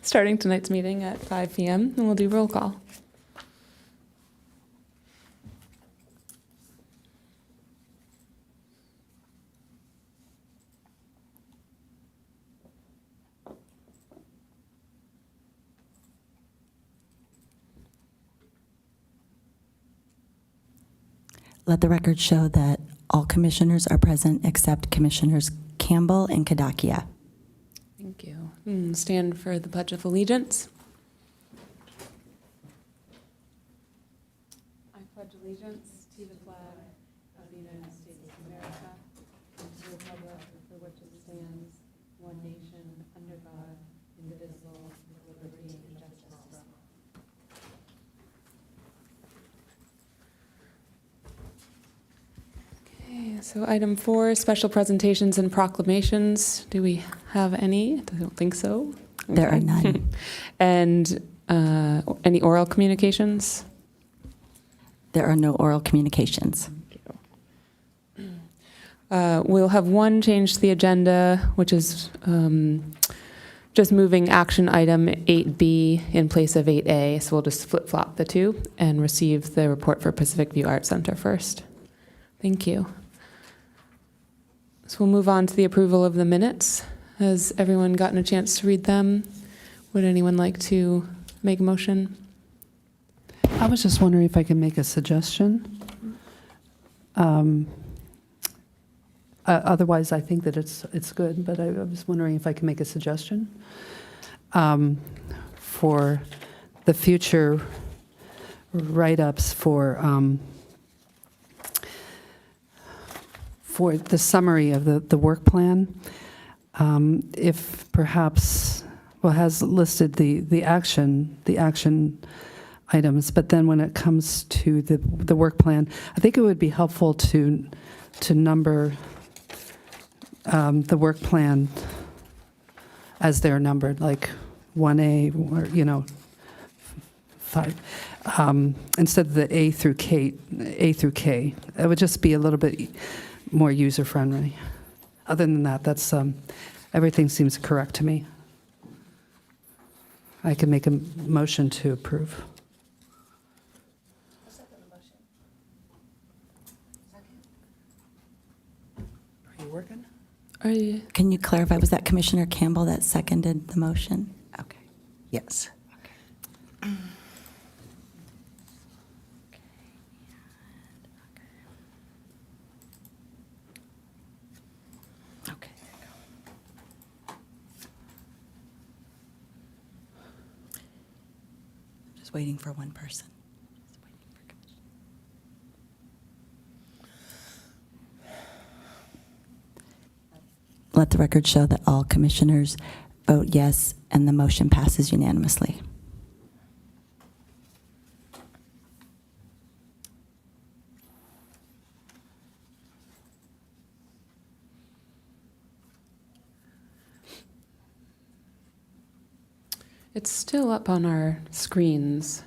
Starting tonight's meeting at 5 p.m. and we'll do roll call. Let the record show that all commissioners are present except Commissioners Campbell and Kadakia. Thank you. Stand for the Pledge of Allegiance. I pledge allegiance to the flag of the United States of America and to the republic for which it stands, one nation, under God, indivisible, with liberty and justice for all. Okay, so item 4, special presentations and proclamations. Do we have any? I don't think so. There are none. And any oral communications? There are no oral communications. We'll have one change to the agenda, which is just moving action item 8B in place of 8A. So we'll just flip-flop the two and receive the report for Pacific View Arts Center first. Thank you. So we'll move on to the approval of the minutes. Has everyone gotten a chance to read them? Would anyone like to make a motion? I was just wondering if I can make a suggestion. Otherwise, I think that it's good, but I was wondering if I can make a suggestion for the future write-ups for the summary of the work plan. If perhaps, well, has listed the action items, but then when it comes to the work plan, I think it would be helpful to number the work plan as they're numbered, like 1A or 5, instead of the A through K. It would just be a little bit more user friendly. Other than that, that's everything seems correct to me. I can make a motion to approve. Are you working? Are you? Can you clarify, was that Commissioner Campbell that seconded the motion? Okay. Yes. Okay. Just waiting for one person. Let the record show that all commissioners vote yes, and the motion passes unanimously. It's still up on our screens.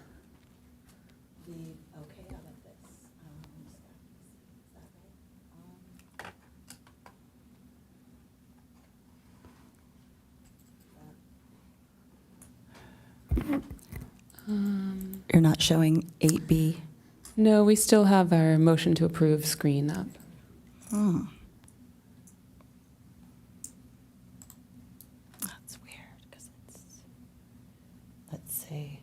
You're not showing 8B? No, we still have our motion to approve screen up. Hmm. That's weird, because it's, let's see.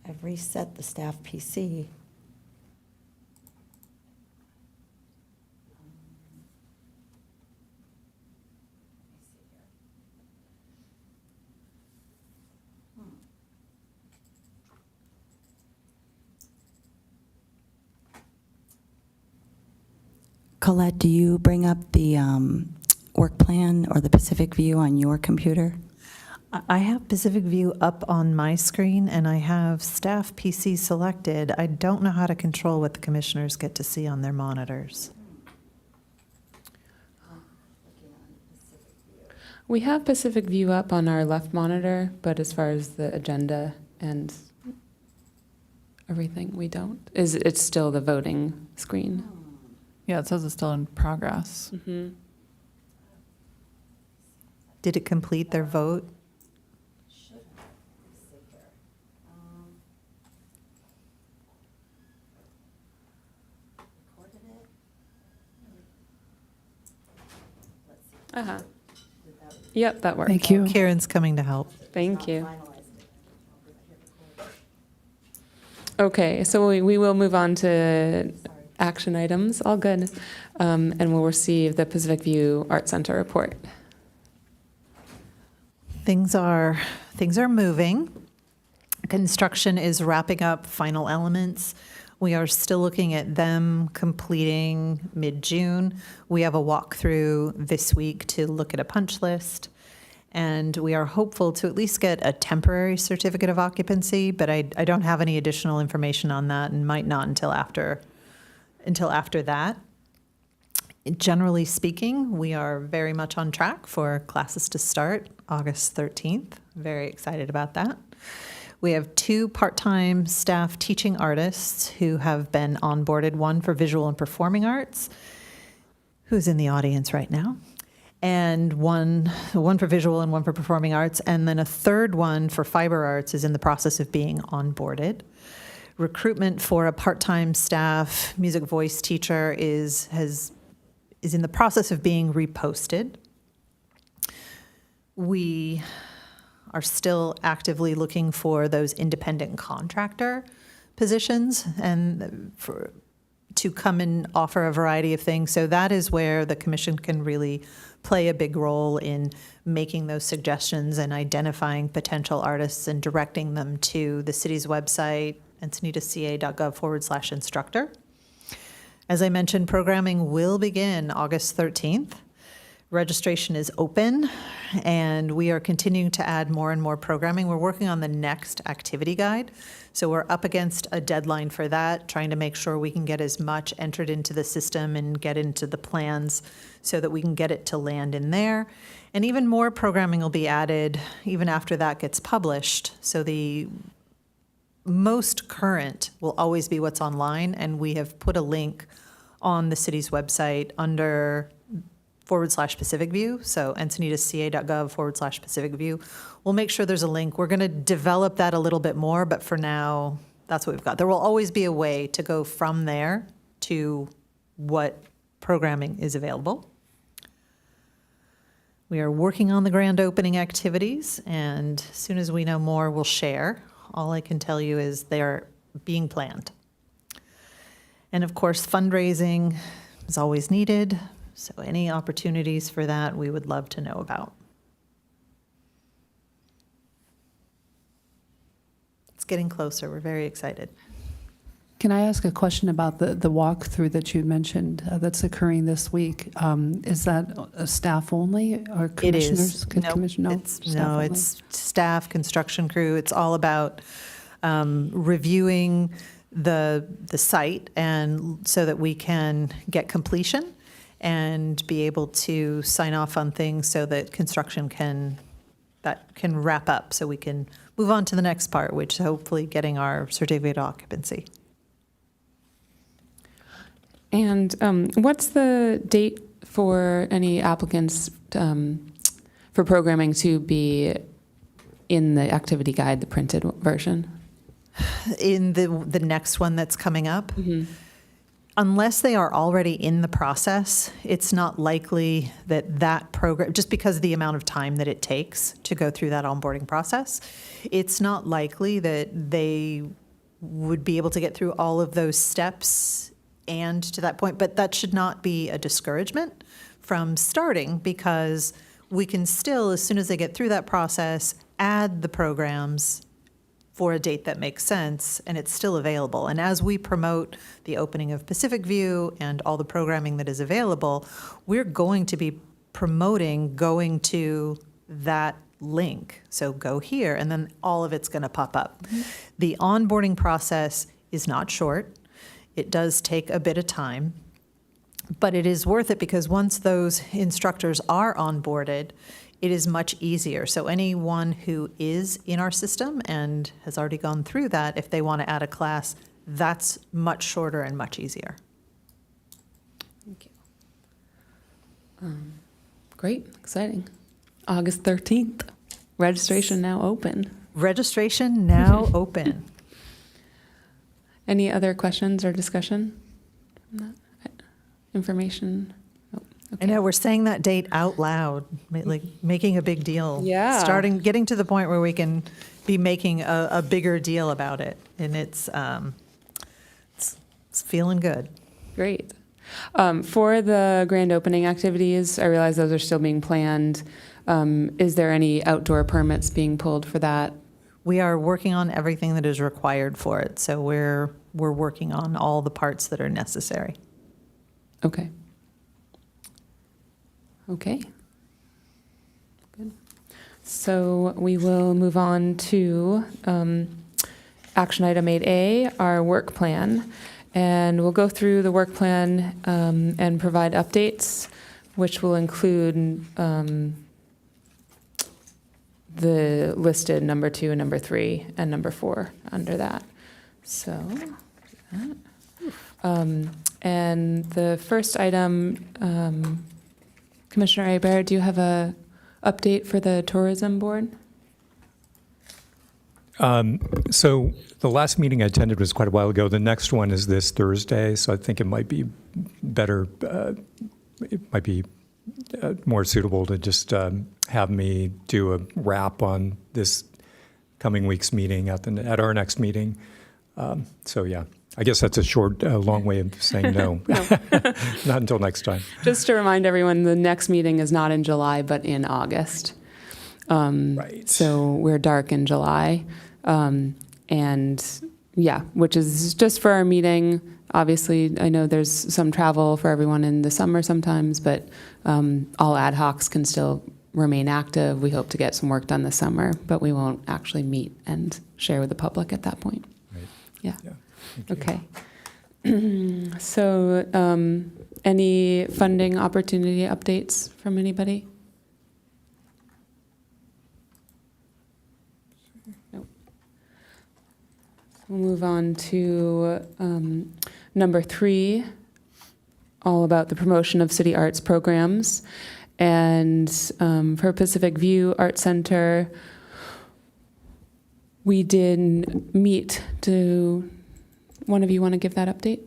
I've reset the staff PC. Colette, do you bring up the work plan or the Pacific View on your computer? I have Pacific View up on my screen, and I have staff PC selected. I don't know how to control what the commissioners get to see on their monitors. We have Pacific View up on our left monitor, but as far as the agenda and everything, we don't. It's still the voting screen. Yeah, it says it's still in progress. Mm-hmm. Did it complete their vote? Uh-huh. Yep, that works. Thank you. Karen's coming to help. Thank you. Okay, so we will move on to action items, all good. And we'll receive the Pacific View Art Center report. Things are moving. Construction is wrapping up final elements. We are still looking at them completing mid-June. We have a walkthrough this week to look at a punch list. And we are hopeful to at least get a temporary certificate of occupancy, but I don't have any additional information on that and might not until after that. Generally speaking, we are very much on track for classes to start August 13th. Very excited about that. We have 2 part-time staff teaching artists who have been onboarded, one for visual and performing arts, who's in the audience right now, and one for visual and one for performing arts, and then a third one for fiber arts is in the process of being onboarded. Recruitment for a part-time staff music voice teacher is in the process of being reposted. We are still actively looking for those independent contractor positions and to come and offer a variety of things. So that is where the commission can really play a big role in making those suggestions and identifying potential artists and directing them to the city's website, encinitasca.gov/instructor. As I mentioned, programming will begin August 13th. Registration is open, and we are continuing to add more and more programming. We're working on the next activity guide, so we're up against a deadline for that, trying to make sure we can get as much entered into the system and get into the plans so that we can get it to land in there. And even more programming will be added even after that gets published. So the most current will always be what's online, and we have put a link on the city's website under /Pacific View, so encinitasca.gov /Pacific View. We'll make sure there's a link. We're going to develop that a little bit more, but for now, that's what we've got. There will always be a way to go from there to what programming is available. We are working on the grand opening activities, and as soon as we know more, we'll share. All I can tell you is they're being planned. And of course, fundraising is always needed. So any opportunities for that, we would love to know about. It's getting closer. We're very excited. Can I ask a question about the walkthrough that you mentioned that's occurring this week? Is that staff only or commissioners? It is. It's staff, construction crew. It's all about reviewing the site and so that we can get completion and be able to sign off on things so that construction can wrap up so we can move on to the next part, which is hopefully getting our certificate of occupancy. And what's the date for any applicants for programming to be in the activity guide, the printed version? In the next one that's coming up? Mm-hmm. Unless they are already in the process, it's not likely that program, just because of the amount of time that it takes to go through that onboarding process, it's not likely that they would be able to get through all of those steps and to that point. But that should not be a discouragement from starting, because we can still, as soon as they get through that process, add the programs for a date that makes sense, and it's still available. And as we promote the opening of Pacific View and all the programming that is available, we're going to be promoting going to that link. So go here, and then all of it's going to pop up. Mm-hmm. The onboarding process is not short. It does take a bit of time, but it is worth it, because once those instructors are onboarded, it is much easier. So anyone who is in our system and has already gone through that, if they want to add a class, that's much shorter and much easier. Thank you. Great, exciting. August 13th. Registration now open. Registration now open. Any other questions or discussion on that information? Oh, I okay. know we're saying that date out loud, like making a big deal. Yeah. Getting to the point where we can be making a bigger deal about it. And it's feeling good. Great. For the grand opening activities, I realize those are still being planned. Is there any outdoor permits being pulled for that? We are working on everything that is required for it. So we're working on all the parts that are necessary. Okay. Okay. Good. So we will move on to action item 8A, our work plan. And we'll go through the work plan and provide updates, which will include the listed number 2 and number 3 and number 4 under that. So, and the first item, Commissioner Hebert, do you have a update for the tourism board? So the last meeting I attended was quite a while ago. The next one is this Thursday, so I think it might be better, it might be more suitable to just have me do a wrap on this coming week's meeting at our next meeting. So yeah, I guess that's a short, long way of saying no. Not until next time. Just to remind everyone, the next meeting is not in July, but in August. Right. So we're dark in July. And yeah, which is just for our meeting. Obviously, I know there's some travel for everyone in the summer sometimes, but all ad hocs can still remain active. We hope to get some work done this summer, but we won't actually meet and share with the public at that point. Right. Yeah. Yeah. Thank you. Okay. So any funding opportunity updates from anybody? Nope. We'll move on to number 3, all about the promotion of city arts programs. And for Pacific View Art Center, we did meet. Do one of you want to give that update?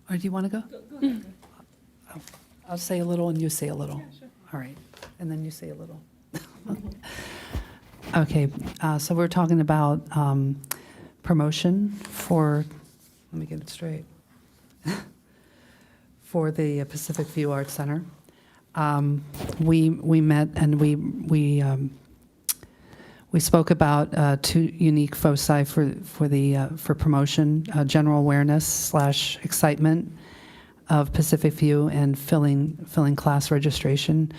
Or do you want to go? Go ahead. Oh, I'll say a little and you say a little. Yeah, sure. All right. And then you say a little. Okay. So we're talking about promotion for, let me get it straight, for the Pacific View Arts Center. We met and we spoke about 2 unique foci for promotion, general awareness / excitement of Pacific View and filling class registration.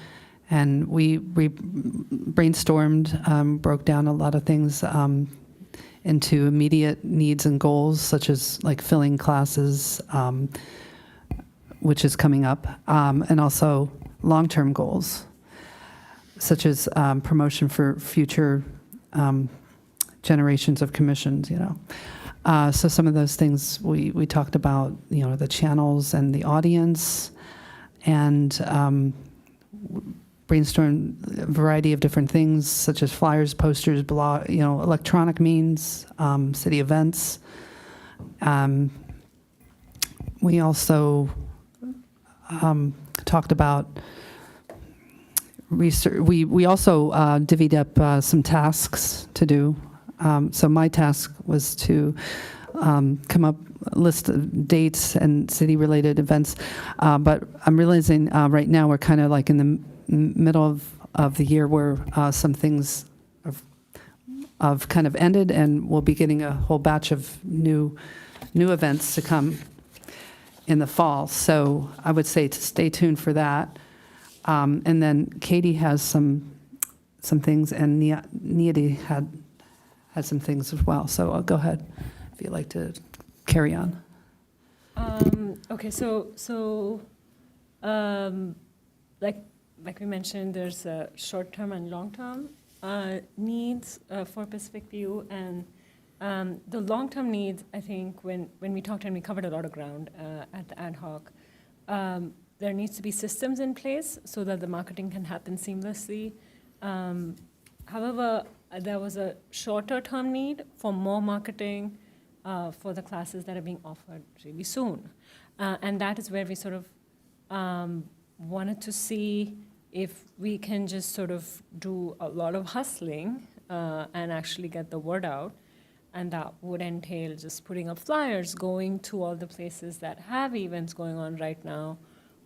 And we brainstormed, broke down a lot of things into immediate needs and goals, such as like filling classes, which is coming up, and also long-term goals, such as promotion for future generations of commissions, So some of those things we talked about, the channels and the audience, and brainstorm a variety of different things, such as flyers, posters, blog, electronic means, city events. We also talked about research. We also divvied up some tasks to do. So my task was to come up a list of dates and city-related events. But I'm realizing right now we're kind of like in the middle of the year where some things have kind of ended, and we'll be getting a whole batch of new events to come in the fall. So I would say to stay tuned for that. And then Katie has some things, and Needy had some things as well. So I'll go ahead if you'd like to carry on. Okay, so like we mentioned, there's short-term and long-term needs for Pacific View, and the long-term needs, I think, when we talked and we covered a lot of ground at the ad hoc, there needs to be systems in place so that the marketing can happen seamlessly. However, there was a shorter-term need for more marketing for the classes that are being offered really soon. And that is where we sort of wanted to see if we can just sort of do a lot of hustling and actually get the word out. And that would entail just putting up flyers, going to all the places that have events going on right now.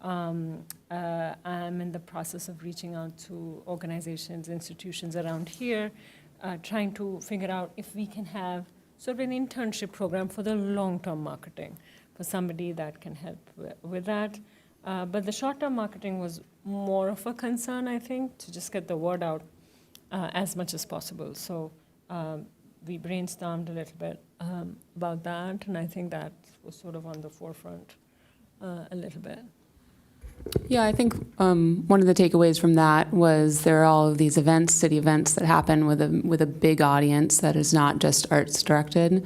I'm in the process of reaching out to organizations, institutions around here, trying to figure out if we can have sort of an internship program for the long-term marketing, for somebody that can help with that. But the short-term marketing was more of a concern, I think, to just get the word out as much as possible. So we brainstormed a little bit about that, and I think that was sort of on the forefront a little bit. Yeah, I think one of the takeaways from that was there are all of these events, city events that happen with a big audience that is not just arts directed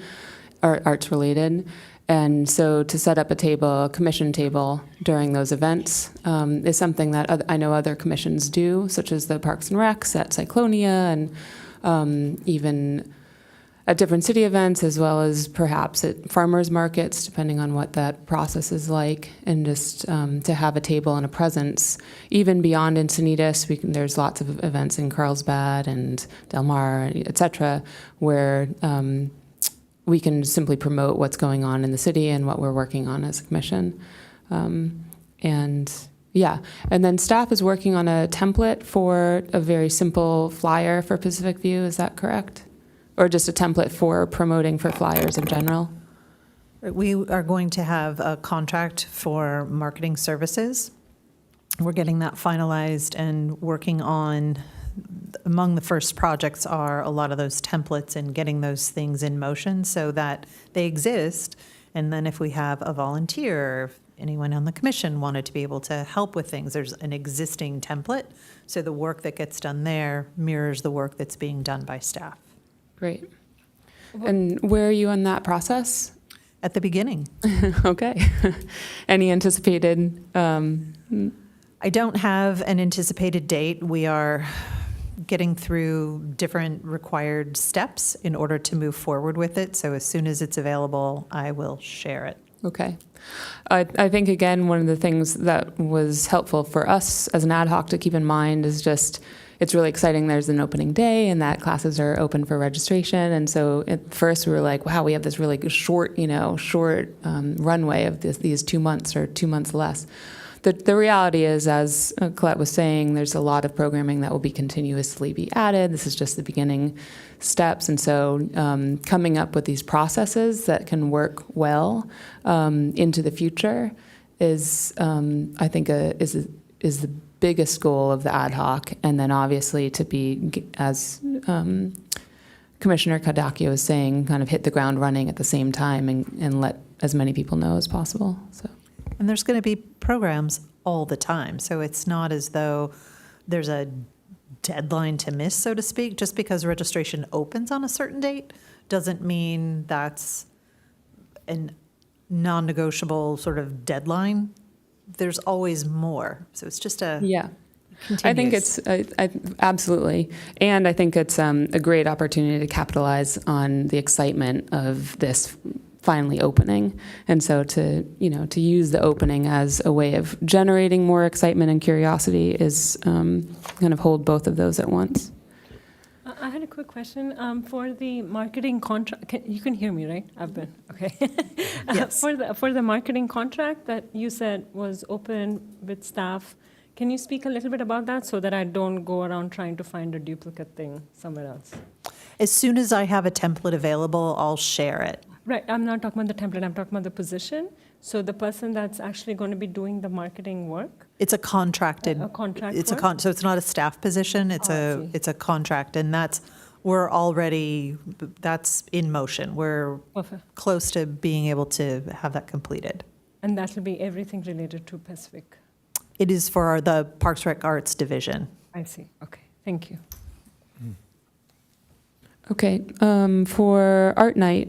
or arts related. And so to set up a commission table during those events is something that I know other commissions do, such as the Parks and Recs at Cyclonia and even at different city events, as well as perhaps at farmers markets, depending on what that process is like, and just to have a table and a presence. Even beyond Encinitas, there's lots of events in Carlsbad and Del Mar, et cetera, where we can simply promote what's going on in the city and what we're working on as a commission. And then staff is working on a template for a very simple flyer for Pacific View, is that correct? Or just a template for promoting for flyers in general? We are going to have a contract for marketing services. We're getting that finalized and working on, among the first projects are a lot of those templates and getting those things in motion so that they exist. And then if we have a volunteer, if anyone on the commission wanted to be able to help with things, there's an existing template. So the work that gets done there mirrors the work that's being done by staff. Great. And where are you in that process? At the beginning. Okay. Any anticipated? I don't have an anticipated date. We are getting through different required steps in order to move forward with it. So as soon as it's available, I will share it. Okay. I think, again, one of the things that was helpful for us as an ad hoc to keep in mind is just it's really exciting there's an opening day and that classes are open for registration. And so at first we were like, wow, we have this really short runway of these 2 months or 2 months less. The reality is, as Colette was saying, there's a lot of programming that will be continuously be added. This is just the beginning steps. And so coming up with these processes that can work well into the future is, I think, is the biggest goal of the ad hoc. And then obviously to be, as Commissioner Kadakio was saying, kind of hit the ground running at the same time and let as many people know as possible. So. And there's going to be programs all the time. So it's not as though there's a deadline to miss, so to speak. Just because registration opens on a certain date doesn't mean that's a non-negotiable sort of deadline. There's always more. So it's just a continuous. I think it's absolutely. And I think it's a great opportunity to capitalize on the excitement of this finally opening. And so to use the opening as a way of generating more excitement and curiosity is kind of hold both of those at once. I had a quick question for the marketing contract. You can hear me, right? I've been okay. Yes. For the marketing contract that you said was open with staff, can you speak a little bit about that so that I don't go around trying to find a duplicate thing somewhere else? As soon as I have a template available, I'll share it. Right. I'm not talking about the template. I'm talking about the position. So the person that's actually going to be doing the marketing work. It's a contracted. A contract. It's work? so it's not a staff position. It's I see. it's a contract, and that's in motion. We're Perfect. close to being able to have that completed. And that will be everything related to Pacific. It is for the Parks Rec Arts division. I see. Okay. Thank you. Okay, for Art Night,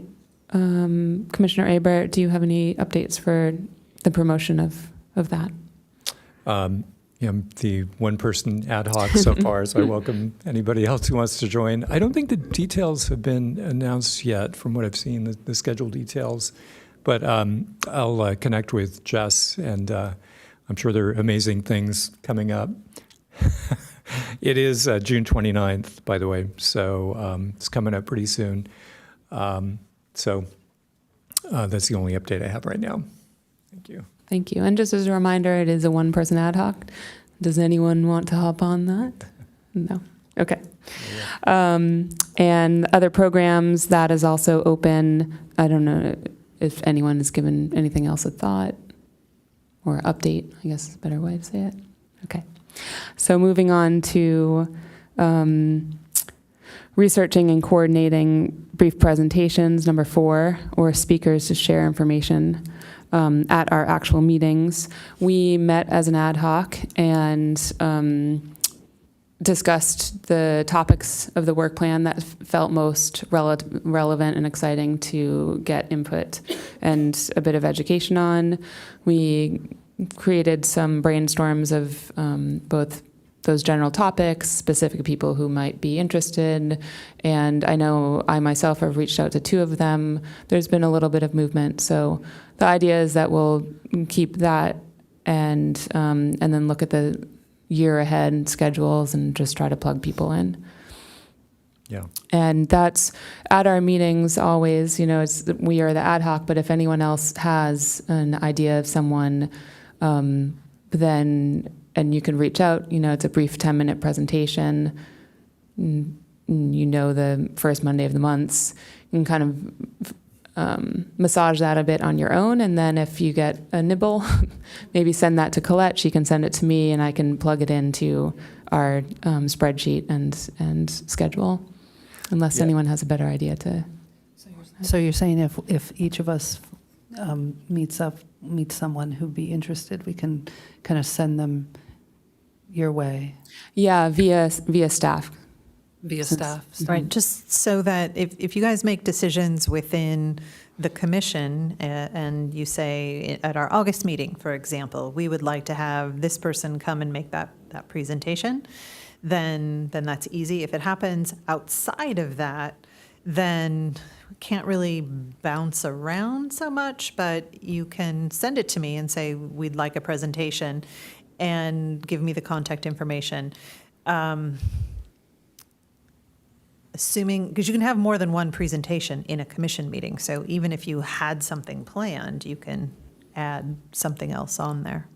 Commissioner Aber, do you have any updates for the promotion of that? I'm the one-person ad hoc so far, so I welcome anybody else who wants to join. I don't think the details have been announced yet from what I've seen, the schedule details, but I'll connect with Jess, and I'm sure there are amazing things coming up. It is June 29th, by the way, so it's coming up pretty soon. So that's the only update I have right now. Thank you. Thank you. And just as a reminder, it is a one-person ad hoc. Does anyone want to hop on that? No. Okay. And other programs, that is also open. I don't know if anyone has given anything else a thought or update, I guess is a better way to say it. Okay. So moving on to researching and coordinating brief presentations, number 4, or speakers to share information at our actual meetings. We met as an ad hoc and discussed the topics of the work plan that felt most relevant and exciting to get input and a bit of education on. We created some brainstorms of both those general topics, specific people who might be interested, and I know I myself have reached out to 2 of them. There's been a little bit of movement, so the idea is that we'll keep that and then look at the year ahead schedules and just try to plug people in. Yeah. And that's at our meetings always, we are the ad hoc, but if anyone else has an idea of someone, then, and you can reach out, it's a brief 10-minute presentation, the first Monday of the months, you can kind of massage that a bit on your own, and then if you get a nibble, maybe send that to Colette, she can send it to me, and I can plug it into our spreadsheet and schedule, unless anyone has a better idea to. So you're saying if each of us meets someone who'd be interested, we can kind of send them your way? Yeah, via staff. Via staff? Right, just so that if you guys make decisions within the commission and you say at our August meeting, for example, we would like to have this person come and make that presentation, then that's easy. If it happens outside of that, then we can't really bounce around so much, but you can send it to me and say, we'd like a presentation, and give me the contact information. Assuming, because you can have more than one presentation in a commission meeting, so even if you had something planned, you can add something else on there.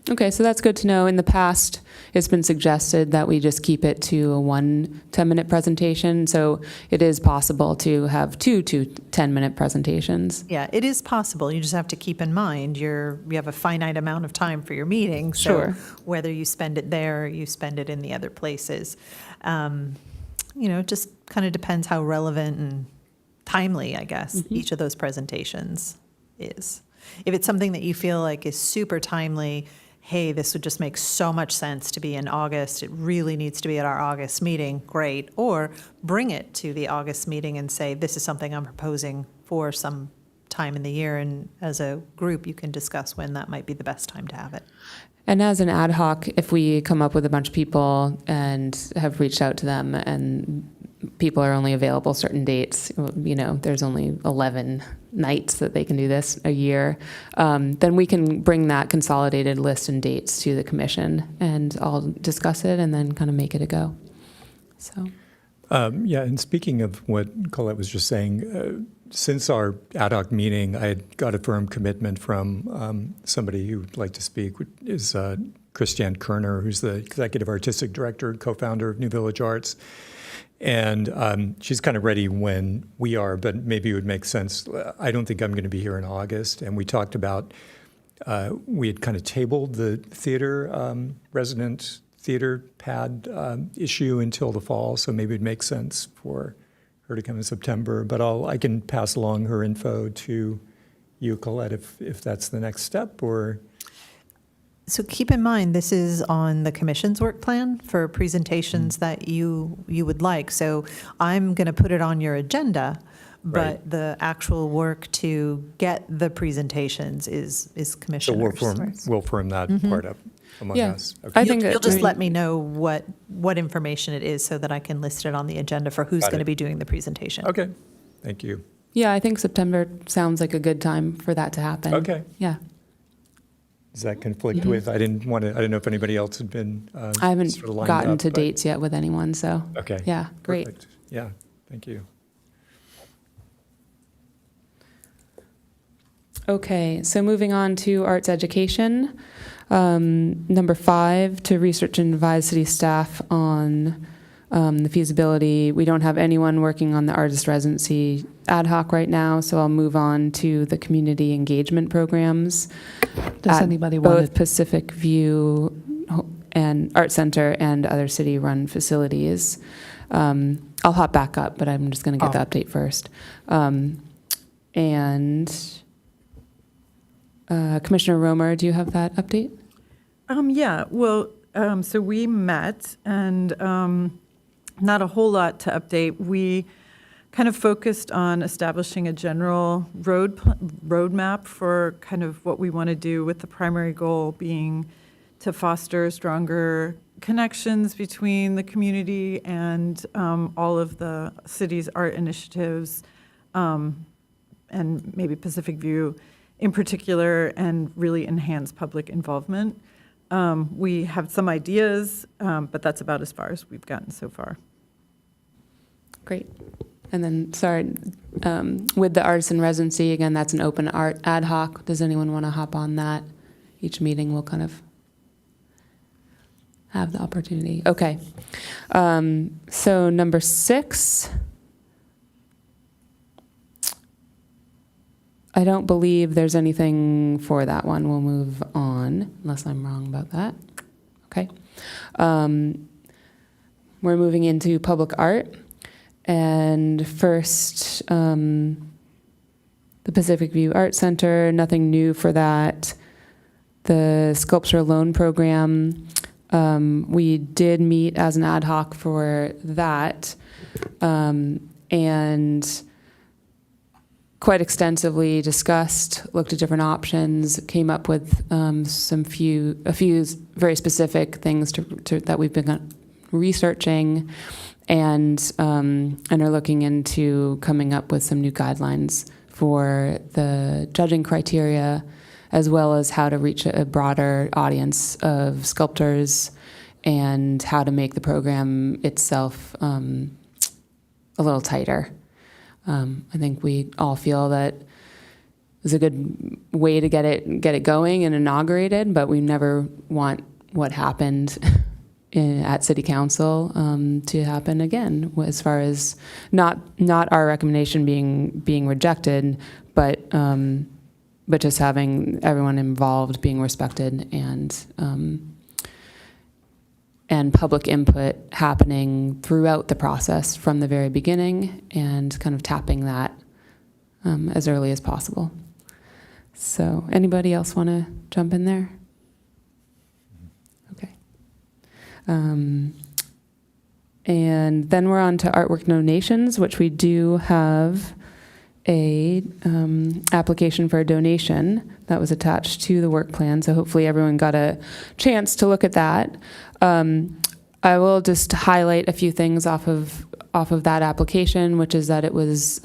Okay, so that's good to know. In the past, it's been suggested that we just keep it to a 1 10-minute presentation, so it is possible to have 2 10-minute presentations. Yeah, it is possible. You just have to keep in mind you have a finite amount of time for your meeting. So Sure. whether you spend it there or you spend it in the other places, it just kind of depends how relevant and timely, I guess, each of those presentations is. If it's something that you feel like is super timely, hey, this would just make so much sense to be in August, it really needs to be at our August meeting, great. Or bring it to the August meeting and say, this is something I'm proposing for some time in the year, and as a group, you can discuss when that might be the best time to have it. And as an ad hoc, if we come up with a bunch of people and have reached out to them and people are only available certain dates, there's only 11 nights that they can do this a year, then we can bring that consolidated list and dates to the commission and I'll discuss it and then kind of make it a go. So. And speaking of what Colette was just saying, since our ad hoc meeting, I had got a firm commitment from somebody who would like to speak, which is Christiane Kerner, who's the executive artistic director and co-founder of New Village Arts. And she's kind of ready when we are, but maybe it would make sense. I don't think I'm going to be here in August. And we talked about, we had kind of tabled the theater, resident theater pad issue until the fall. So maybe it'd make sense for her to come in September. But I can pass along her info to you, Colette, if that's the next step, or... So keep in mind, this is on the commission's work plan for presentations that you would like. So I'm going to put it on your agenda, but Right. the actual work to get the presentations is So commissioners. we'll firm that part up among Yeah. us. Okay. I think You'll that- just I let mean- me know what information it is so that I can list it on the agenda for who's Got going to it. be doing the presentation. Okay, thank you. Yeah, I think September sounds like a good time for that to happen. Okay. Yeah. Does that conflict with, I didn't know if anybody else had been I haven't sort of lined gotten up, to but- dates yet with anyone, so. Okay. Yeah, great. Perfect. Yeah, thank you. Okay, so moving on to arts education. Number 5, to research and advise city staff on the feasibility. We don't have anyone working on the artist residency ad hoc right now, so I'll move on to the community engagement programs. Does at anybody want both to? Pacific View and Art Center and other city-run facilities. I'll hop back up, but I'm just going to get the update first. And Commissioner Romer, do you have that update? Yeah, well, so we met, and not a whole lot to update. We kind of focused on establishing a general roadmap for kind of what we want to do, with the primary goal being to foster stronger connections between the community and all of the city's art initiatives, and maybe Pacific View in particular, and really enhance public involvement. We have some ideas, but that's about as far as we've gotten so far. Great. And then, sorry, with the artist in residency, again, that's an open art ad hoc. Does anyone want to hop on that? Each meeting will kind of have the opportunity. Okay. So number 6, I don't believe there's anything for that one. We'll move on, unless I'm wrong about that. Okay. We're moving into public art. And first, the Pacific View Art Center, nothing new for that. The Sculpture Loan Program, we did meet as an ad hoc for that, and quite extensively discussed, looked at different options, came up with a few very specific things that we've been researching, and are looking into coming up with some new guidelines for the judging criteria, as well as how to reach a broader audience of sculptors, and how to make the program itself a little tighter. I think we all feel that it was a good way to get it going and inaugurated, but we never want what happened at City Council to happen again, as far as not our recommendation being rejected, but just having everyone involved being respected, and public input happening throughout the process from the very beginning, and kind of tapping that as early as possible. So anybody else want to jump in there? Okay. And then we're on to artwork donations, which we do have a application for a donation that was attached to the work plan. So hopefully everyone got a chance to look at that. I will just highlight a few things off of that application, which is that it was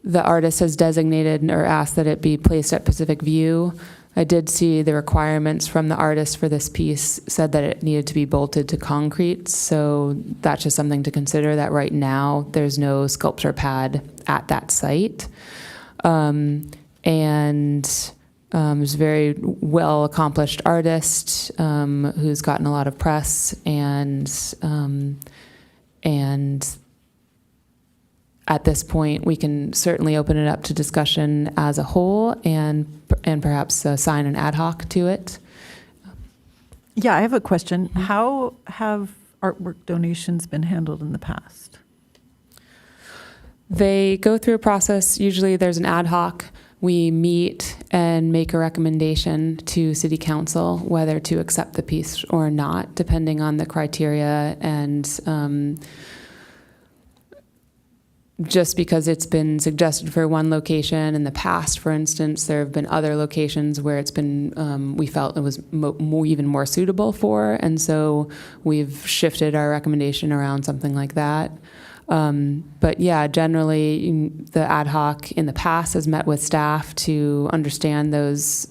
the artist has designated or asked that it be placed at Pacific View. I did see the requirements from the artist for this piece said that it needed to be bolted to concrete, so that's just something to consider, that right now there's no sculpture pad at that site. He's a very well-accomplished artist who's gotten a lot of press, and at this point, we can certainly open it up to discussion as a whole, and perhaps assign an ad hoc to it. Yeah, I have a question. How have artwork donations been handled in the past? They go through a process. Usually there's an ad hoc we meet and make a recommendation to City Council whether to accept the piece or not, depending on the criteria. And just because it's been suggested for one location in the past, for instance, there have been other locations where it's been, we felt it was even more suitable for, and so we've shifted our recommendation around something like that. But yeah, generally the ad hoc in the past has met with staff to understand those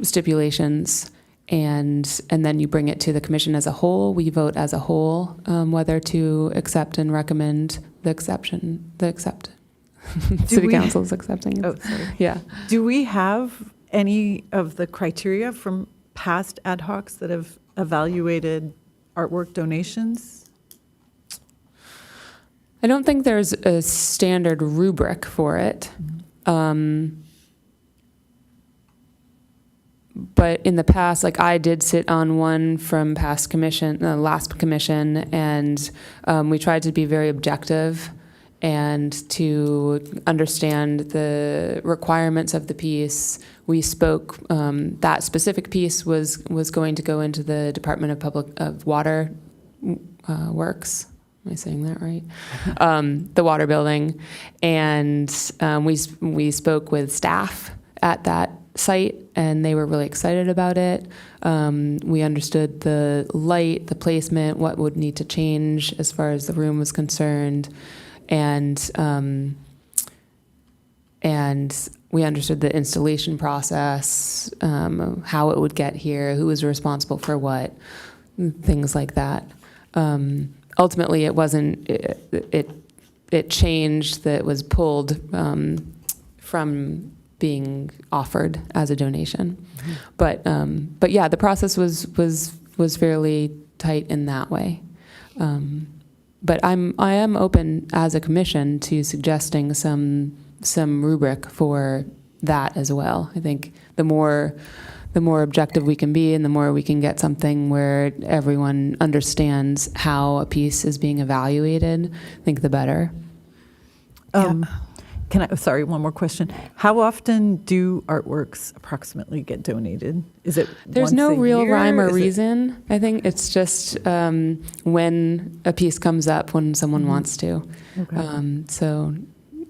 stipulations. And then you bring it to the commission as a whole. We vote as a whole whether to accept and recommend the exception. City Council is accepting it. Oh, sorry. Yeah. Do we have any of the criteria from past ad hocs that have evaluated artwork donations? I don't think there's a standard rubric for it. But in the past, like I did sit on one from last commission, and we tried to be very objective and to understand the requirements of the piece. We spoke, that specific piece was going to go into the Department of Water Works. Am I saying that right? The water building. And we spoke with staff at that site, and they were really excited about it. We understood the light, the placement, what would need to change as far as the room was concerned, and we understood the installation process, how it would get here, who was responsible for what, things like that. Ultimately, it wasn't. It changed. That was pulled from being offered as a donation. Mm-hmm. But yeah, the process was fairly tight in that way. But I am open as a commission to suggesting some rubric for that as well. I think the more objective we can be, and the more we can get something where everyone understands how a piece is being evaluated, I think the better. Sorry, one more question. How often do artworks approximately get donated? Is it There's once no a real year? rhyme or Is it- reason. I think it's just when a piece comes up, when someone wants to. Okay. So,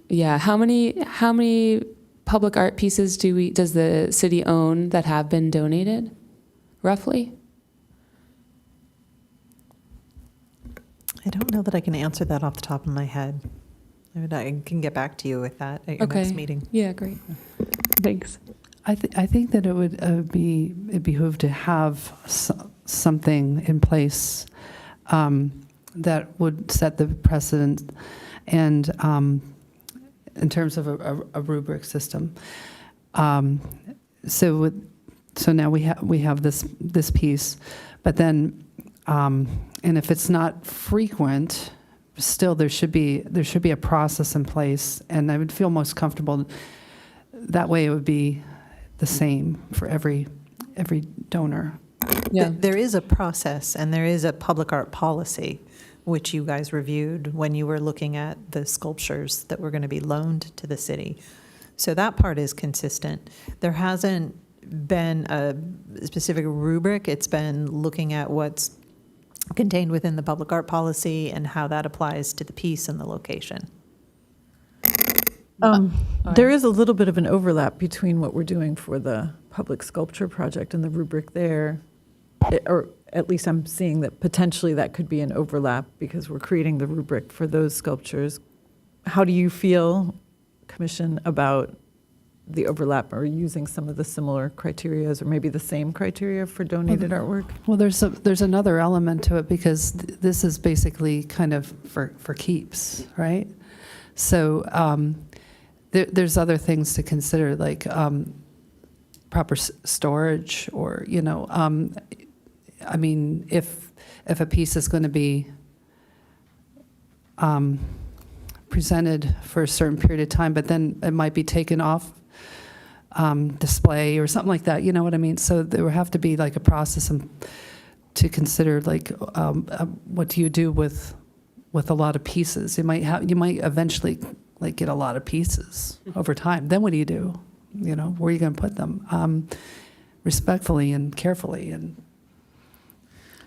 yeah, how many public art pieces does the city own that have been donated, roughly? I don't know that I can answer that off the top of my head. I can get back to you with that at your next meeting. Yeah, great. Thanks. I think that it would it behoove to have something in place that would set the precedent, and in terms of a rubric system. So now we have this piece, but then and if it's not frequent, still there should be a process in place, and I would feel most comfortable that way. It would be the same for every donor. Yeah. There is a process, and there is a public art policy, which you guys reviewed when you were looking at the sculptures that were going to be loaned to the city. So that part is consistent. There hasn't been a specific rubric. It's been looking at what's contained within the public art policy and how that applies to the piece and the location. There is a little bit of an overlap between what we're doing for the public sculpture project and the rubric there. Or at least I'm seeing that potentially that could be an overlap because we're creating the rubric for those sculptures. How do you feel, Commission, about the overlap or using some of the similar criteria or maybe the same criteria for donated artwork? Well, there's another element to it, because this is basically kind of for keeps, right? So there's other things to consider, like proper storage, or I mean, if a piece is going to be presented for a certain period of time, but then it might be taken off display or something like that, you know what I mean? So there would have to be like a process to consider, like what do you do with a lot of pieces? You might eventually like get a lot of pieces over time. Then what do? You know, where are you going to put them? Respectfully and carefully. And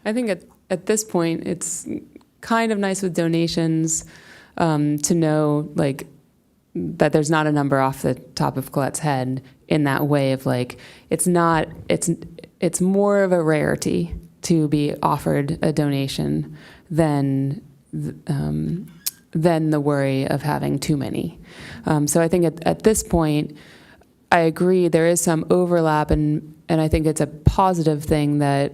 I think at this point, it's kind of nice with donations to know like that there's not a number off the top of Colette's head in that way of like, it's more of a rarity to be offered a donation than the worry of having too many. So I think at this point, I agree there is some overlap, and I think it's a positive thing that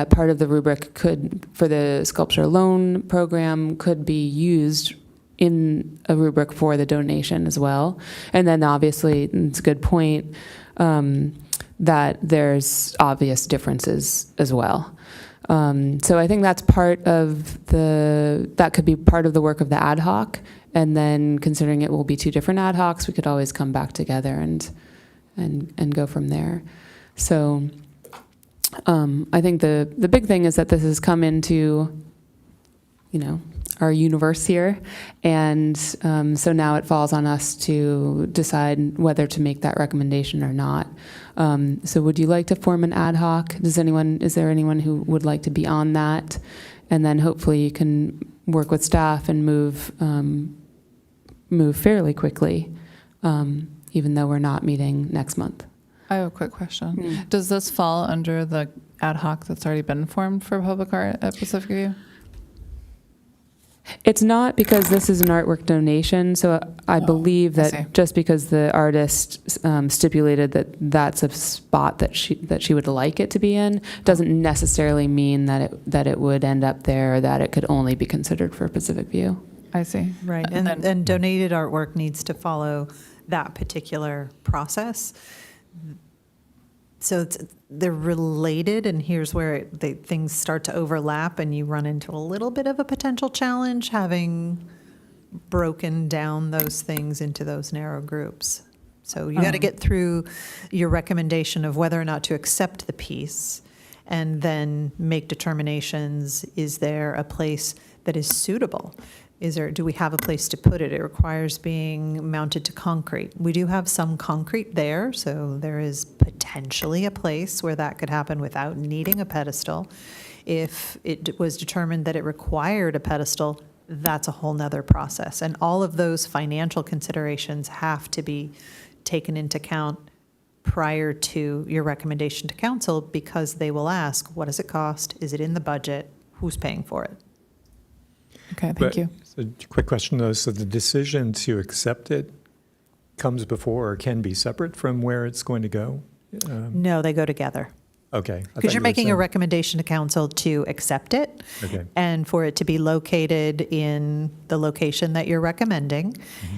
part of the rubric for the sculpture loan program could be used in a rubric for the donation as well. And then obviously, it's a good point, that there's obvious differences as well. So I think that's that could be part of the work of the ad hoc. And then considering it will be two different ad hocs, we could always come back together and go from there. So I think the big thing is that this has come into, our universe here. And so now it falls on us to decide whether to make that recommendation or not. So would you like to form an ad hoc? Is there anyone who would like to be on that? And then hopefully you can work with staff and move fairly quickly, even though we're not meeting next month. I have a quick question. Does this fall under the ad hoc that's already been formed for public art at Pacific View? It's not, because this is an artwork donation, so I believe I see. that just because the artist stipulated that that's a spot that she would like it to be in, doesn't necessarily mean that it would end up there, or that it could only be considered for Pacific View. I see. Right, and donated artwork needs to follow that particular process. So they're related, and here's where things start to overlap, and you run into a little bit of a potential challenge having broken down those things into those narrow groups. So you got to get through your recommendation of whether or not to accept the piece, and then make determinations. Is there a place that is suitable? Do we have a place to put it? It requires being mounted to concrete. We do have some concrete there, so there is potentially a place where that could happen without needing a pedestal. If it was determined that it required a pedestal, that's a whole nother process. And all of those financial considerations have to be taken into account prior to your recommendation to council, because they will ask, what does it cost? Is it in the budget? Who's paying for it? Okay, thank you. So, quick question though. So the decision to accept it comes before or can be separate from where it's going to go? No, they go together. Okay. Because you're making a recommendation to council to accept it, Okay. and for it to be located in the location that you're recommending.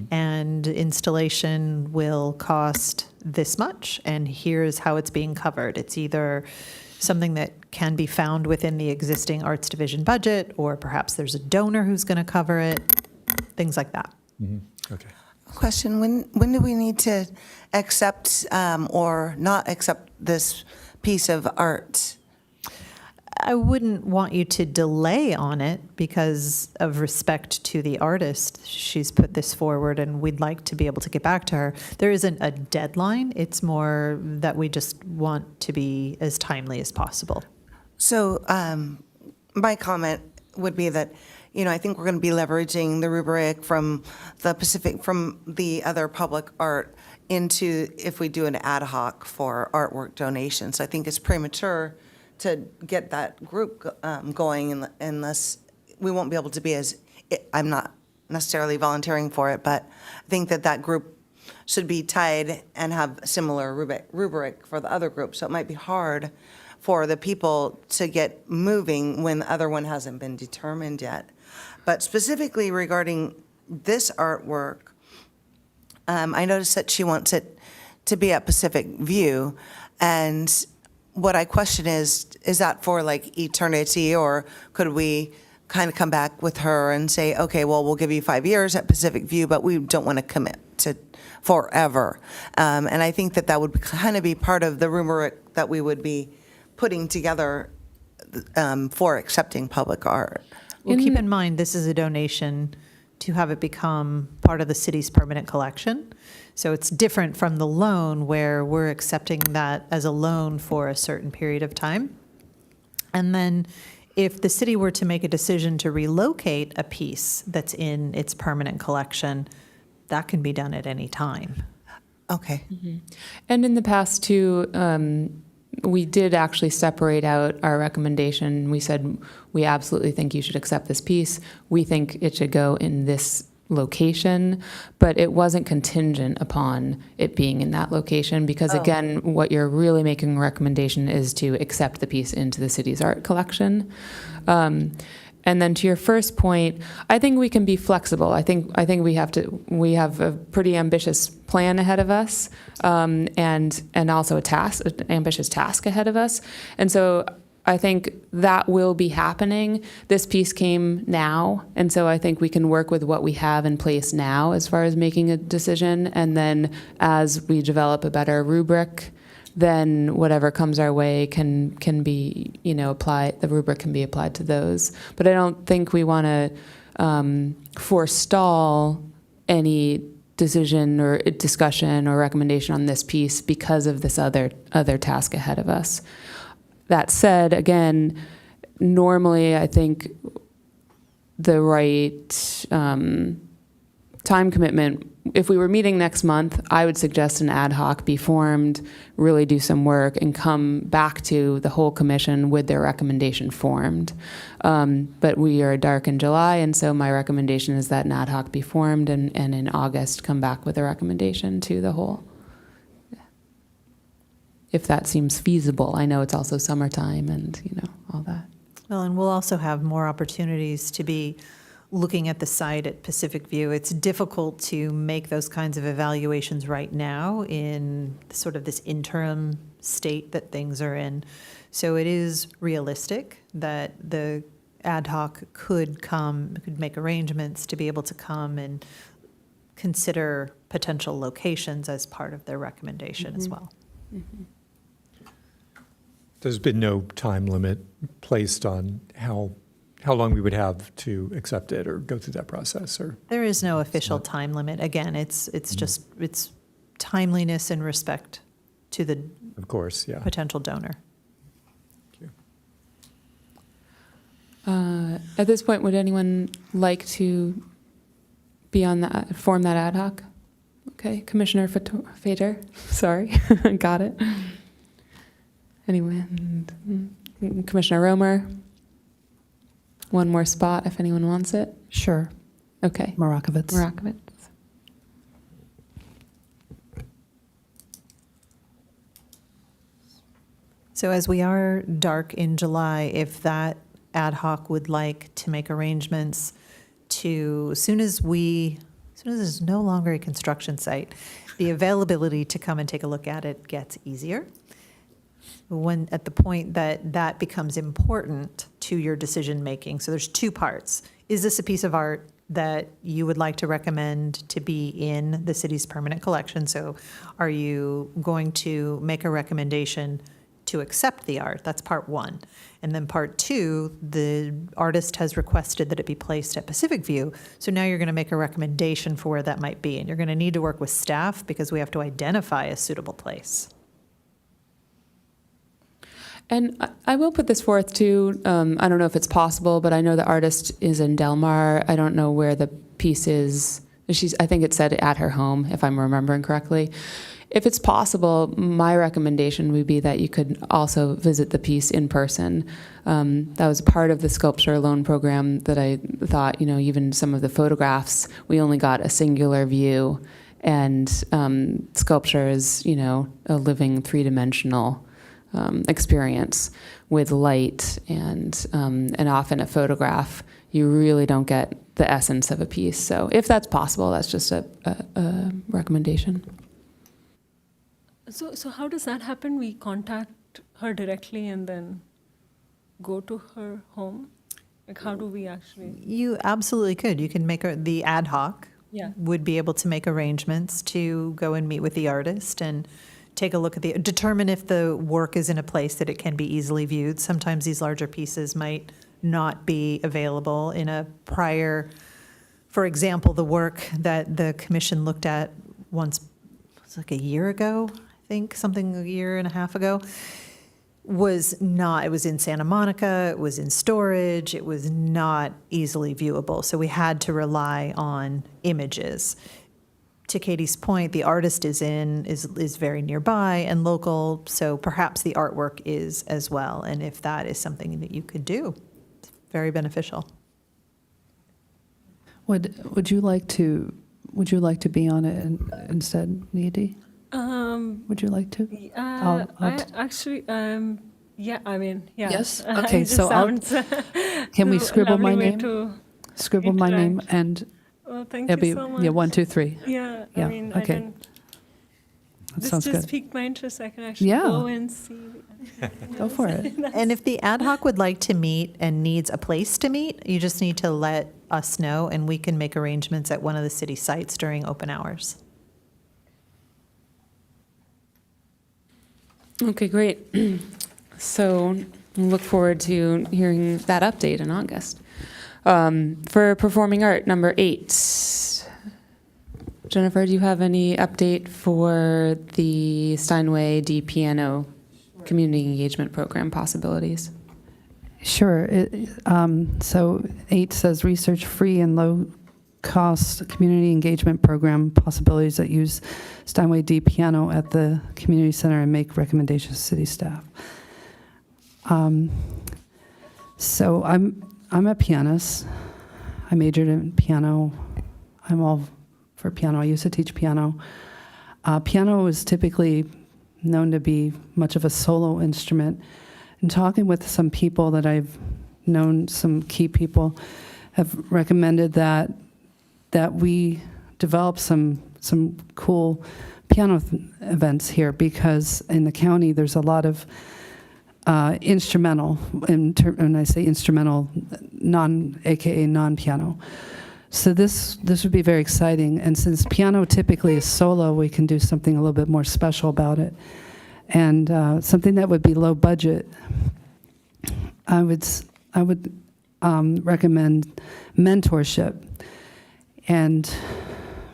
And installation will cost this much, and here's how it's being covered. It's either something that can be found within the existing Arts Division budget, or perhaps there's a donor who's going to cover it, things like that. Okay. Question, when do we need to accept or not accept this piece of art? I wouldn't want you to delay on it because of respect to the artist. She's put this forward, and we'd like to be able to get back to her. There isn't a deadline. It's more that we just want to be as timely as possible. So my comment would be that, I think we're going to be leveraging the rubric from the other public art into, if we do an ad hoc for artwork donations. I think it's premature to get that group going unless we won't be able to be I'm not necessarily volunteering for it, but I think that group should be tied and have similar rubric for the other group. So it might be hard for the people to get moving when the other one hasn't been determined yet. But specifically regarding this artwork, I noticed that she wants it to be at Pacific View, and what I question is that for like eternity, or could we kind of come back with her and say, okay, well, we'll give you 5 years at Pacific View, but we don't want to commit to forever. And I think that would kind of be part of the rubric that we would be putting together for accepting public art. Well, keep in mind, this is a donation to have it become part of the city's permanent collection. So it's different from the loan where we're accepting that as a loan for a certain period of time. And then if the city were to make a decision to relocate a piece that's in its permanent collection, that can be done at any time. Okay. And in the past, too, we did actually separate out our recommendation. We said, we absolutely think you should accept this piece. We think it should go in this location, but it wasn't contingent upon it being in that location because, again, what you're really making a recommendation is to accept the piece into the city's art collection. And then to your first point, I think we can be flexible. I think we have a pretty ambitious plan ahead of us, and also an ambitious task ahead of us. And so I think that will be happening. This piece came now, and so I think we can work with what we have in place now as far as making a decision. And then as we develop a better rubric, then whatever comes our way can be, applied, the rubric can be applied to those. But I don't think we want to forestall any decision or discussion or recommendation on this piece because of this other task ahead of us. That said, again, normally I think the right time commitment, if we were meeting next month, I would suggest an ad hoc be formed, really do some work, and come back to the whole commission with their recommendation formed. But we are dark in July, and so my recommendation is that an ad hoc be formed, and in August come back with a recommendation to the whole. If that seems feasible. I know it's also summertime and, all that. Well, and we'll also have more opportunities to be looking at the site at Pacific View. It's difficult to make those kinds of evaluations right now in sort of this interim state that things are in. So it is realistic that the ad hoc could make arrangements to be able to come and consider potential locations as part of their recommendation as well. Mm-hmm. There's been no time limit placed on how long we would have to accept it or go through that process, or There is no official time limit. Again, it's just timeliness and respect to the of course, yeah. potential donor. Thank you. At this point, would anyone like to be on that, form that ad hoc? Okay, Commissioner Fader, sorry, got it. Anyway, Commissioner Romer, one more spot if anyone wants it. Sure. Okay. Morakovitz. So as we are dark in July, if that ad hoc would like to make arrangements to, as soon as it's no longer a construction site, the availability to come and take a look at it gets easier. When at the point that becomes important to your decision making. So there's two parts. Is this a piece of art that you would like to recommend to be in the city's permanent collection? So are you going to make a recommendation to accept the art? That's part one. And then part two, the artist has requested that it be placed at Pacific View. So now you're going to make a recommendation for where that might be. And you're going to need to work with staff because we have to identify a suitable place. And I will put this forth too. I don't know if it's possible, but I know the artist is in Del Mar. I don't know where the piece is. I think it said at her home, if I'm remembering correctly. If it's possible, my recommendation would be that you could also visit the piece in person. That was part of the sculpture loan program that I thought, even some of the photographs, we only got a singular view, and sculpture is, a living three-dimensional experience with light, and often a photograph, you really don't get the essence of a piece. So if that's possible, that's just a recommendation. So how does that happen? We contact her directly and then go to her home? Like, how do we actually? You absolutely could. You can make the ad hoc would be able to make arrangements to go and meet with the artist and take a look at determine if the work is in a place that it can be easily viewed. Sometimes these larger pieces might not be available in a prior For example, the work that the commission looked at once, it was like a year ago, I think, something a year and a half ago, was not, it was in Santa Monica, it was in storage, it was not easily viewable. So we had to rely on images. To Katie's point, the artist is very nearby and local, so perhaps the artwork is as well. And if that is something that you could do, it's very beneficial. Would you like to be on it instead, Needy? Would you like to? I'll Yeah, I mean, yeah. Yes? It Okay, just so sounds can we a scribble my lovely way name? to Scribble my name interact. and Oh, thank it'll you be so much. yeah 1, 2, 3. Yeah, Yeah, I mean, okay. I can. That This sounds just good. piqued my interest. I can actually Yeah. go and see. Go for it. And if the ad hoc would like to meet and needs a place to meet, you just need to let us know, and we can make arrangements at one of the city sites during open hours. Okay, great. So we look forward to hearing that update in August. For performing art, number 8. Jennifer, do you have any update for the Steinway D Piano Community Engagement Program possibilities? Sure. So 8 says research free and low cost community engagement program possibilities that use Steinway D piano at the community center and make recommendations to city staff. So I'm a pianist. I majored in piano. I'm all for piano. I used to teach piano. Piano is typically known to be much of a solo instrument. And talking with some people that I've known, some key people, have recommended that we develop some cool piano events here, because in the county there's a lot of instrumental, and I say instrumental, aka non-piano. So this would be very exciting, and since piano typically is solo, we can do something a little bit more special about it, and something that would be low budget. I would recommend mentorship, and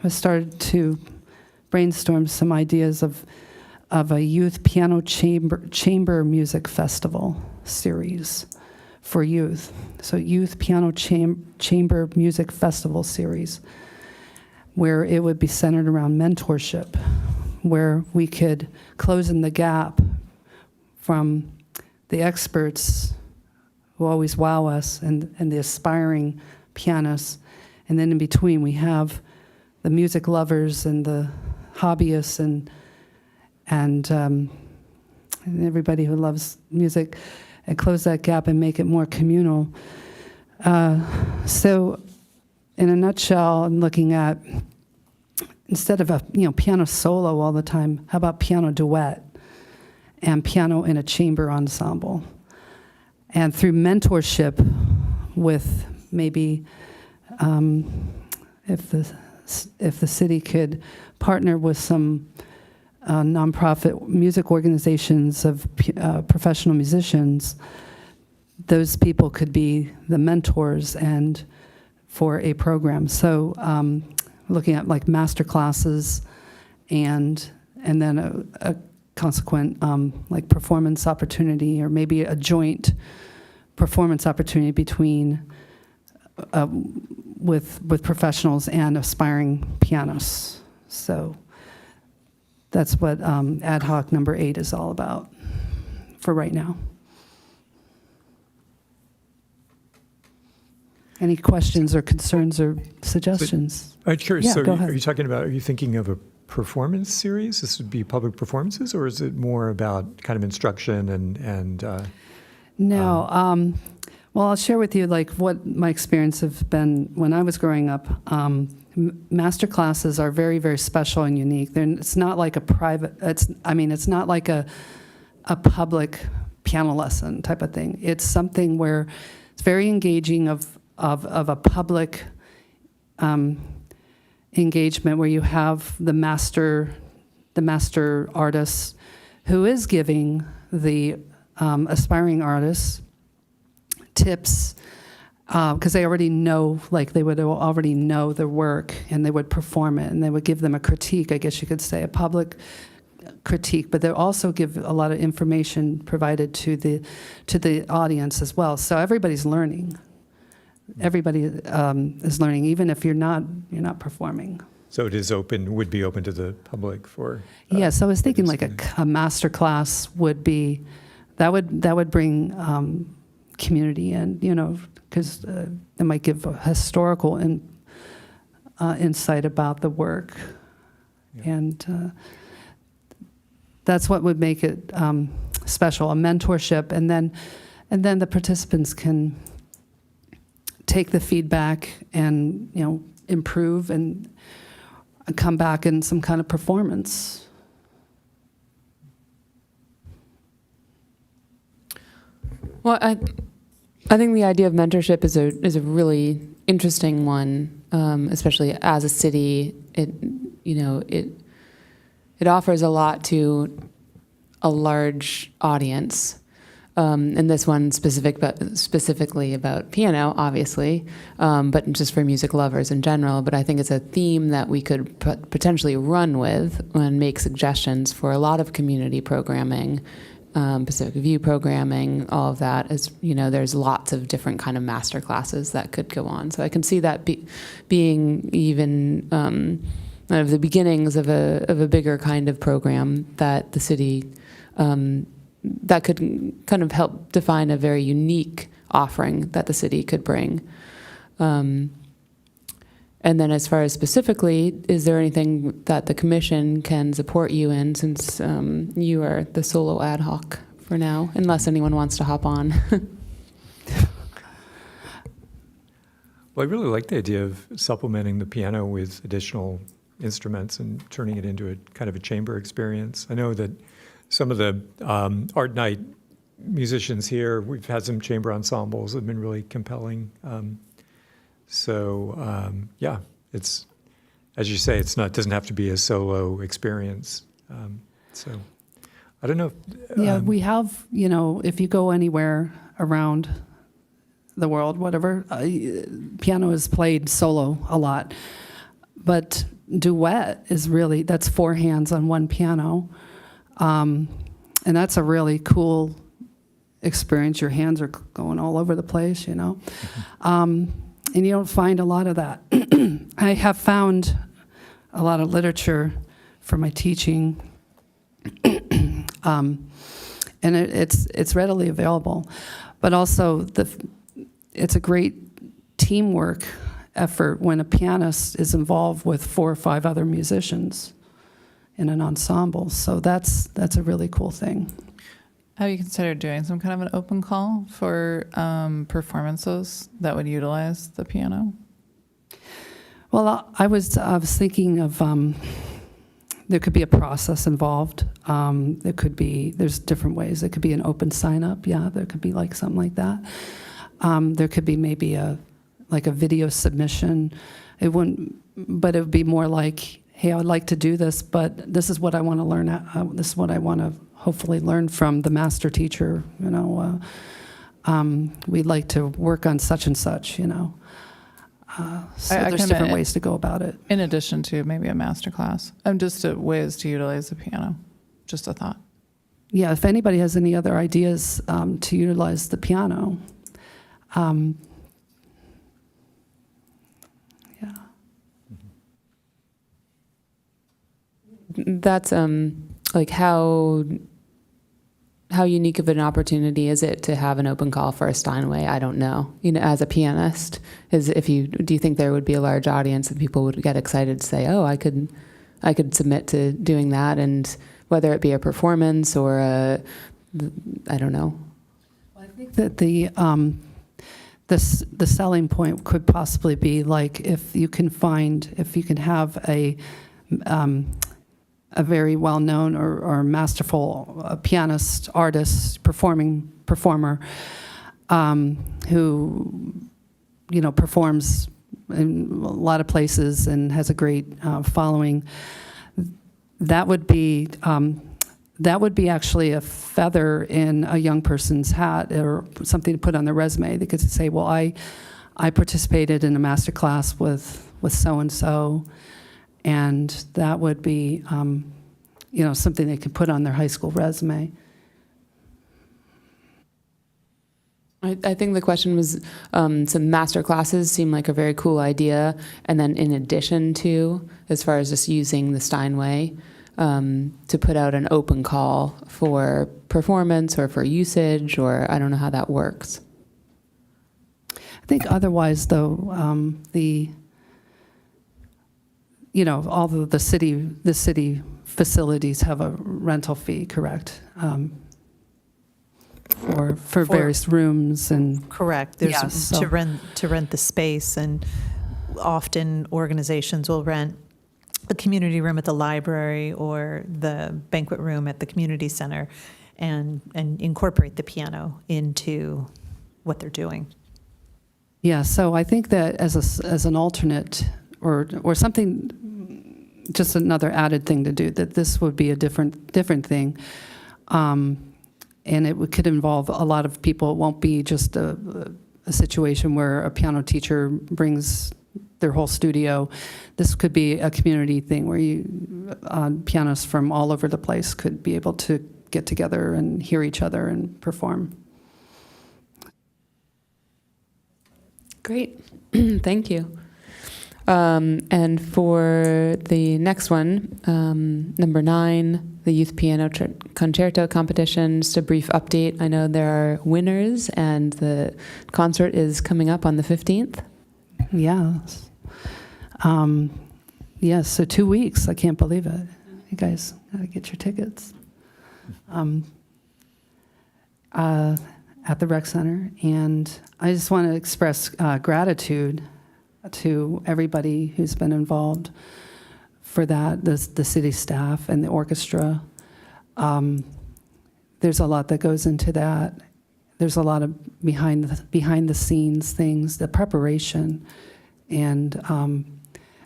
I started to brainstorm some ideas of a youth piano chamber music festival series for youth. So youth piano chamber music festival series, where it would be centered around mentorship, where we could close in the gap from the experts who always wow us and the aspiring pianists. And then in between, we have the music lovers and the hobbyists and everybody who loves music, and close that gap and make it more communal. So in a nutshell, I'm looking at, instead of a piano solo all the time, how about piano duet and piano in a chamber ensemble? And through mentorship with maybe, if the city could partner with some nonprofit music organizations of professional musicians, those people could be the mentors and for a program. So looking at like master classes and then a consequent like performance opportunity, or maybe a joint performance opportunity between with professionals and aspiring pianists. So that's what ad hoc number 8 is all about for right now. Any questions or concerns or suggestions? I'm curious, Yeah, so go ahead. are you thinking of a performance series? This would be public performances, or is it more about kind of instruction and No. Well, I'll share with you like what my experience have been when I was growing up. Master classes are very, very special and unique. It's not like a private. It's not like a public piano lesson type of thing. It's something where it's very engaging of a public engagement, where you have the master artist who is giving the aspiring artists tips because they already know, like they would already know the work, and they would perform it, and they would give them a critique, I guess you could say, a public critique, but they also give a lot of information provided to the audience as well. So everybody's learning. Everybody is learning, even if you're not performing. So it is open, would be open to the public for? Yeah, so I was thinking like participants. a master class would be, that would bring community in, because it might give a historical insight about the work. Yeah. And that's what would make it special, a mentorship. And then the participants can take the feedback and, improve and come back in some kind of performance. Well, I think the idea of mentorship is a really interesting one, especially as a city. It offers a lot to a large audience. And this one specifically about piano, obviously, but just for music lovers in general. But I think it's a theme that we could potentially run with and make suggestions for a lot of community programming, Pacific View programming, all of that. There's lots of different kind of master classes that could go on. So I can see that being even one of the beginnings of a bigger kind of program that the city. That could kind of help define a very unique offering that the city could bring. And then as far as specifically, is there anything that the commission can support you in, since you are the solo ad hoc for now, unless anyone wants to hop on? Well, I really like the idea of supplementing the piano with additional instruments and turning it into a kind of a chamber experience. I know that some of the art night musicians here, we've had some chamber ensembles that have been really compelling. Yeah, it's, as you say, it doesn't have to be a solo experience. So I don't know. We have, if you go anywhere around the world, whatever, piano is played solo a lot. But duet is really, that's 4 hands on one piano. And that's a really cool experience. Your hands are going all over the place, And you don't find a lot of that. I have found a lot of literature for my teaching, and it's readily available. But also, it's a great teamwork effort when a pianist is involved with 4 or 5 other musicians in an ensemble. So that's a really cool thing. Have you considered doing some kind of an open call for performances that would utilize the piano? Well, I was thinking of there could be a process involved. There's different ways. It could be an open sign up. Yeah, there could be like something like that. There could be maybe a video submission. But it would be more like, hey, I would like to do this, but this is what I want to learn. This is what I want to hopefully learn from the master teacher. We'd like to work on such and such. So there's different ways to go about it. In addition to maybe a master class, just ways to utilize the piano. Just a thought. Yeah, if anybody has any other ideas to utilize the piano. That's like how unique of an opportunity is it to have an open call for a Steinway? I don't know. As a pianist, do you think there would be a large audience that people would get excited to say, "Oh, I could submit to doing that," and whether it be a performance or I don't know. I think that the selling point could possibly be like if you can have a very well-known or masterful pianist, artist, performer who, performs in a lot of places and has a great following. That would be actually a feather in a young person's hat or something to put on their resume. They could say, well, I participated in a master class with so-and-so, and that would be, something they could put on their high school resume. I think the question was, some master classes seem like a very cool idea. And then in addition to, as far as just using the Steinway, to put out an open call for performance or for usage, or I don't know how that works. I think otherwise, though, all the city facilities have a rental fee, correct? For various rooms and. Correct. There's Yes, so- to rent the space, and often organizations will rent a community room at the library or the banquet room at the community center, and incorporate the piano into what they're doing. Yeah, so I think that as an alternate or something, just another added thing to do, that this would be a different thing. And it could involve a lot of people. It won't be just a situation where a piano teacher brings their whole studio. This could be a community thing where pianists from all over the place could be able to get together and hear each other and perform. Great, thank you. And for the next one, number 9, the Youth Piano Concerto Competition, just a brief update. I know there are winners, and the concert is coming up on the 15th. Yes. Yes, so 2 weeks. I can't believe it. You guys got to get your tickets. At the rec center. And I just want to express gratitude to everybody who's been involved for that, the city staff and the orchestra. There's a lot that goes into that. There's a lot of behind the scenes things, the preparation. And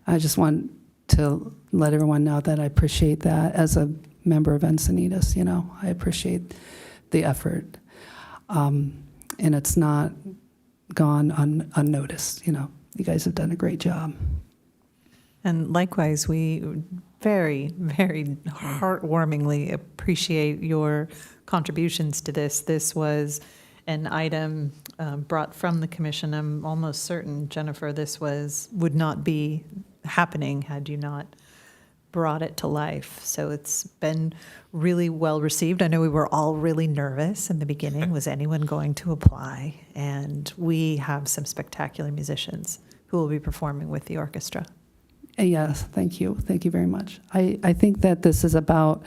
I just want to let everyone know that I appreciate that as a member of Encinitas. I appreciate the effort. And it's not gone unnoticed. You guys have done a great job. And likewise, we very, very heartwarmingly appreciate your contributions to this. This was an item brought from the commission. I'm almost certain, Jennifer, this would not be happening had you not brought it to life. So it's been really well received. I know we were all really nervous in the beginning. Was anyone going to apply? And we have some spectacular musicians who will be performing with the orchestra. Yes, thank you. Thank you very much. I think that this is about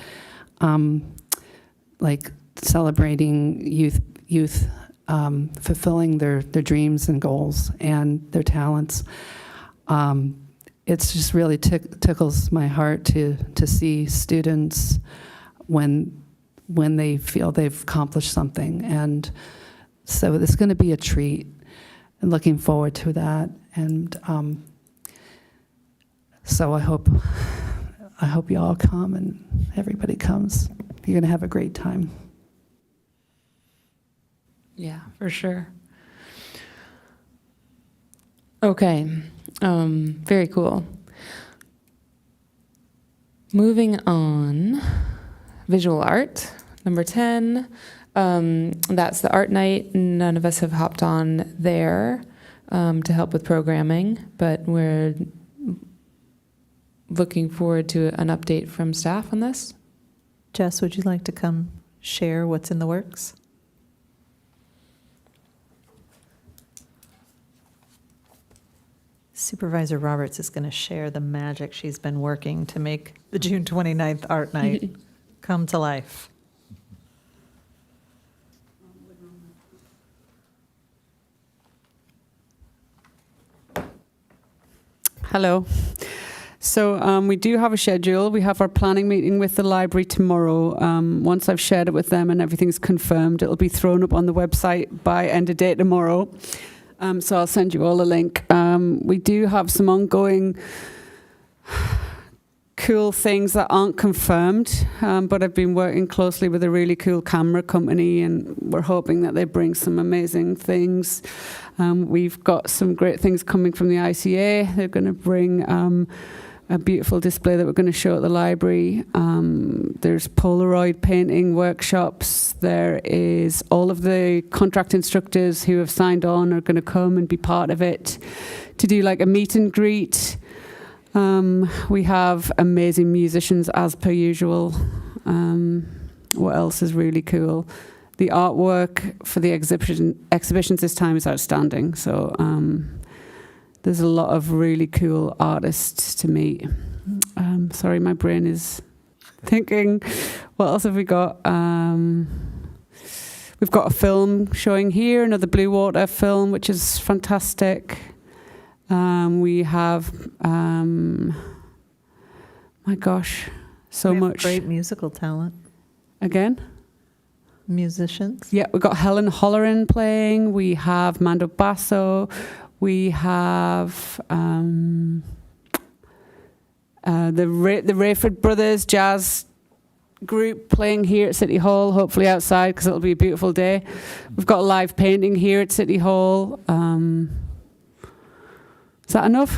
celebrating youth fulfilling their dreams and goals and their talents. It's just really tickles my heart to see students when they feel they've accomplished something. And so it's going to be a treat, and looking forward to that. And so I hope you all come, and everybody comes. You're going to have a great time. Yeah, for sure. Okay, very cool. Moving on, visual art, number 10. That's the art night. None of us have hopped on there to help with programming, but we're looking forward to an update from staff on this. Jess, would you like to come share what's in the works? Supervisor Roberts is going to share the magic she's been working to make the June 29th art night come to life. Hello. So we do have a schedule. We have our planning meeting with the library tomorrow. Once I've shared it with them and everything's confirmed, it'll be thrown up on the website by end of day tomorrow. So I'll send you all a link. We do have some ongoing cool things that aren't confirmed, but I've been working closely with a really cool camera company, and we're hoping that they bring some amazing things. We've got some great things coming from the ICA. They're going to bring a beautiful display that we're going to show at the library. There's Polaroid painting workshops. There is all of the contract instructors who have signed on are going to come and be part of it to do like a meet and greet. We have amazing musicians as per usual. What else is really cool? The artwork for the exhibitions this time is outstanding. So there's a lot of really cool artists to meet. Sorry, my brain is thinking. What else have we got? We've got a film showing here, another Blue Water film, which is fantastic. We have, my gosh, so We have much. great musical talent, Again? musicians. Yeah, we've got Helen Holleran playing. We have Mando Basso. We have the Rayford Brothers Jazz Group playing here at City Hall, hopefully outside because it'll be a beautiful day. We've got live painting here at City Hall. Is that enough?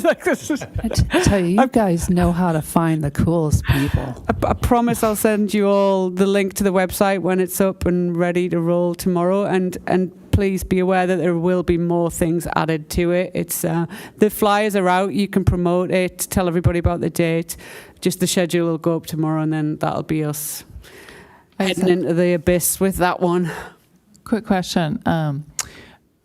I tell you, you guys know how to find the coolest people. I promise I'll send you all the link to the website when it's up and ready to roll tomorrow. And please be aware that there will be more things added to it. It's the flyers are out. You can promote it, tell everybody about the date. Just the schedule will go up tomorrow, and then that'll be us heading into the abyss with that one. Quick question.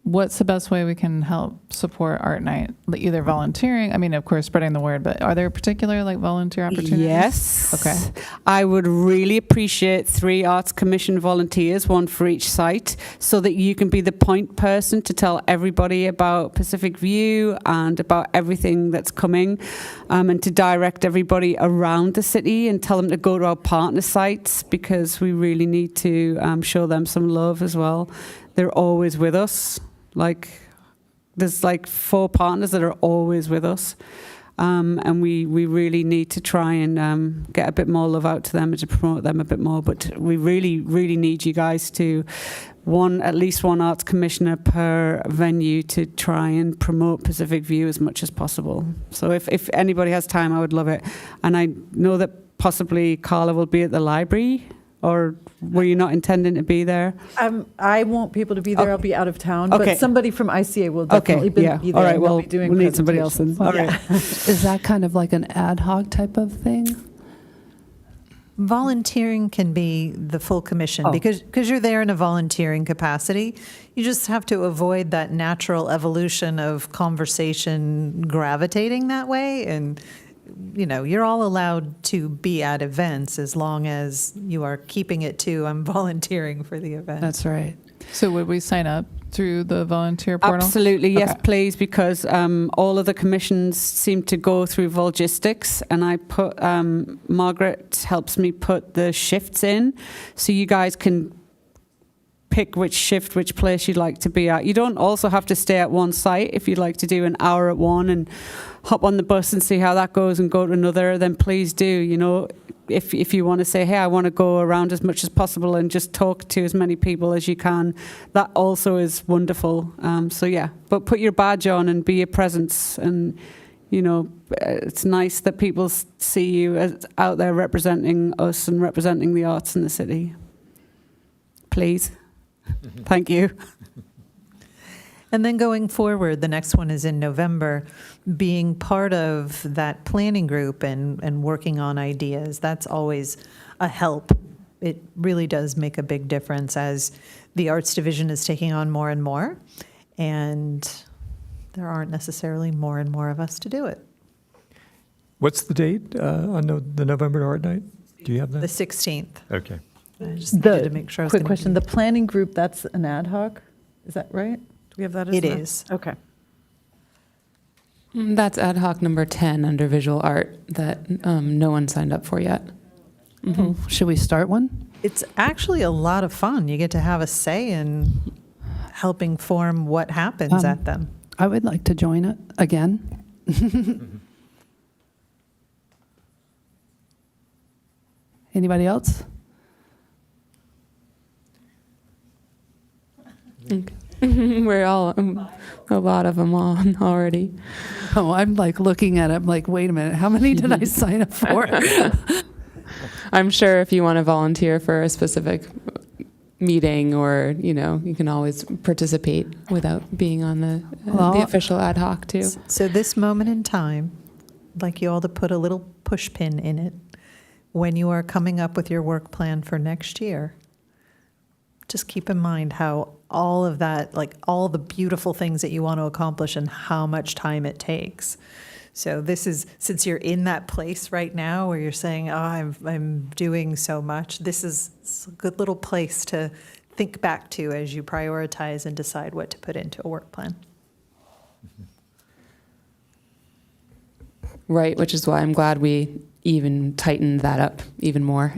What's the best way we can help support Art Night? Like either volunteering, I mean, of course, spreading the word, but are there particular like volunteer opportunities? Yes. Okay. I would really appreciate 3 Arts Commission volunteers, 1 for each site, so that you can be the point person to tell everybody about Pacific View and about everything that's coming, and to direct everybody around the city and tell them to go to our partner sites, because we really need to show them some love as well. They're always with us. There's 4 partners that are always with us. And we really need to try and get a bit more love out to them and to promote them a bit more. But we really, really need you guys to, at least one arts commissioner per venue to try and promote Pacific View as much as possible. So if anybody has time, I would love it. And I know that possibly Carla will be at the library. Or were you not intending to be there? I won't be able to be there. I'll be out of town. Okay. But somebody from ICA will definitely be there. All right, and well, they'll be doing we need somebody else then. All presentations. right. Is that kind of like an ad hoc type of thing? Volunteering can be the full commission Oh. because you're there in a volunteering capacity. You just have to avoid that natural evolution of conversation gravitating that way. And, you're all allowed to be at events as long as you are keeping it to, I'm volunteering for the event. That's right. So would we sign up through the volunteer portal? Absolutely, yes, Okay. please, because all of the commissions seem to go through Volgistics, and I put Margaret helps me put the shifts in, so you guys can pick which shift, which place you'd like to be at. You don't also have to stay at one site. If you'd like to do an hour at one and hop on the bus and see how that goes and go to another, then please do. If you want to say, hey, I want to go around as much as possible and just talk to as many people as you can, that also is wonderful. So yeah, but put your badge on and be a presence, and it's nice that people see you as out there representing us and representing the arts in the city. Please. Thank you. And then going forward, the next one is in November, being part of that planning group and working on ideas. That's always a help. It really does make a big difference as the arts division is taking on more and more, and there aren't necessarily more and more of us to do it. What's the date on the November Art Night? Do you have The that? 16th. Okay. I just needed to make sure I was Quick gonna question, be- the planning group, that's an ad hoc? Is that right? Do we have that as It an- is. Okay. That's ad hoc number 10 under visual art that no one signed up for yet. Should we start one? It's actually a lot of fun. You get to have a say in helping form what happens at them. I would like to join it again. Anybody else? We're all, a lot of them on already. Oh, I'm like looking at it, I'm like, wait a minute, how many did I sign up for? I'm sure if you want to volunteer for a specific meeting or, you can always participate without being on the Well, official ad hoc too. So this moment in time, I'd like you all to put a little push pin in it when you are coming up with your work plan for next year. Just keep in mind how all of that, like all the beautiful things that you want to accomplish and how much time it takes. So this is, since you're in that place right now where you're saying, oh, I'm doing so much, this is a good little place to think back to as you prioritize and decide what to put into a work plan. Right, which is why I'm glad we even tightened that up even more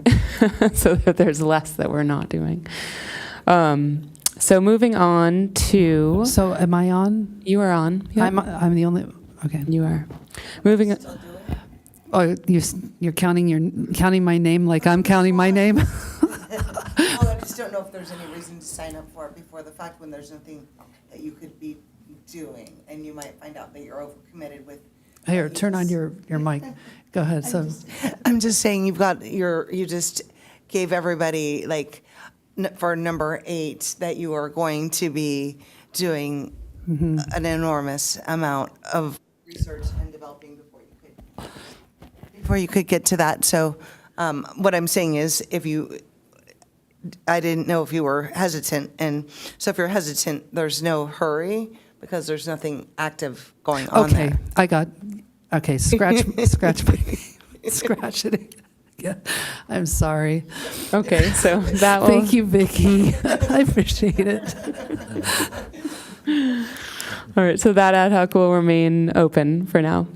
so that there's less that we're not doing. So moving on to, So am I on? you are on. Yep. I'm the only, okay. You are. Moving, Oh, you're counting my name like I'm counting my name? Well, I just don't know if there's any reason to sign up for it before the fact when there's nothing that you could be doing, and you might find out that you're overcommitted with. Here, turn on your mic. Go ahead, so. I'm just saying you just gave everybody like for number 8 that you are going to be doing an enormous amount of research and developing before you could get to that. So what I'm saying is I didn't know if you were hesitant, and so if you're hesitant, there's no hurry because there's nothing active going on Okay, there. scratch it. Yeah, I'm sorry. okay, so that will. Thank you, Vicki. I appreciate it. All right, so that ad hoc will remain open for now.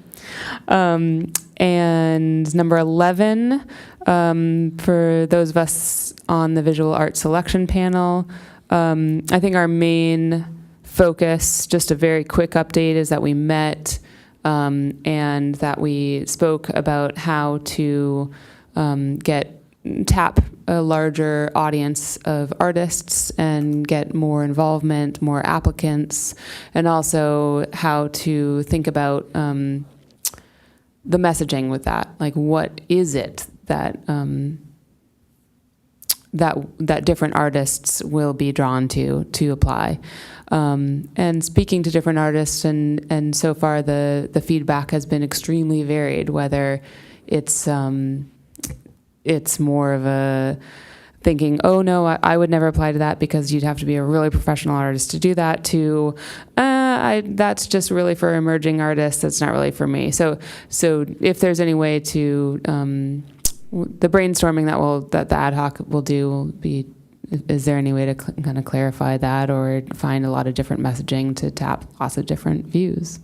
And number 11, for those of us on the visual art selection panel, I think our main focus, just a very quick update, is that we met and that we spoke about how to tap a larger audience of artists and get more involvement, more applicants, and also how to think about the messaging with that. Like, what is it that that different artists will be drawn to apply? And speaking to different artists, and so far the feedback has been extremely varied, whether it's more of a thinking, oh no, I would never apply to that because you'd have to be a really professional artist to do that, to that's just really for emerging artists, that's not really for me. So if there's any way to the brainstorming that the ad hoc will do will be, is there any way to kind of clarify that or find a lot of different messaging to tap lots of different views?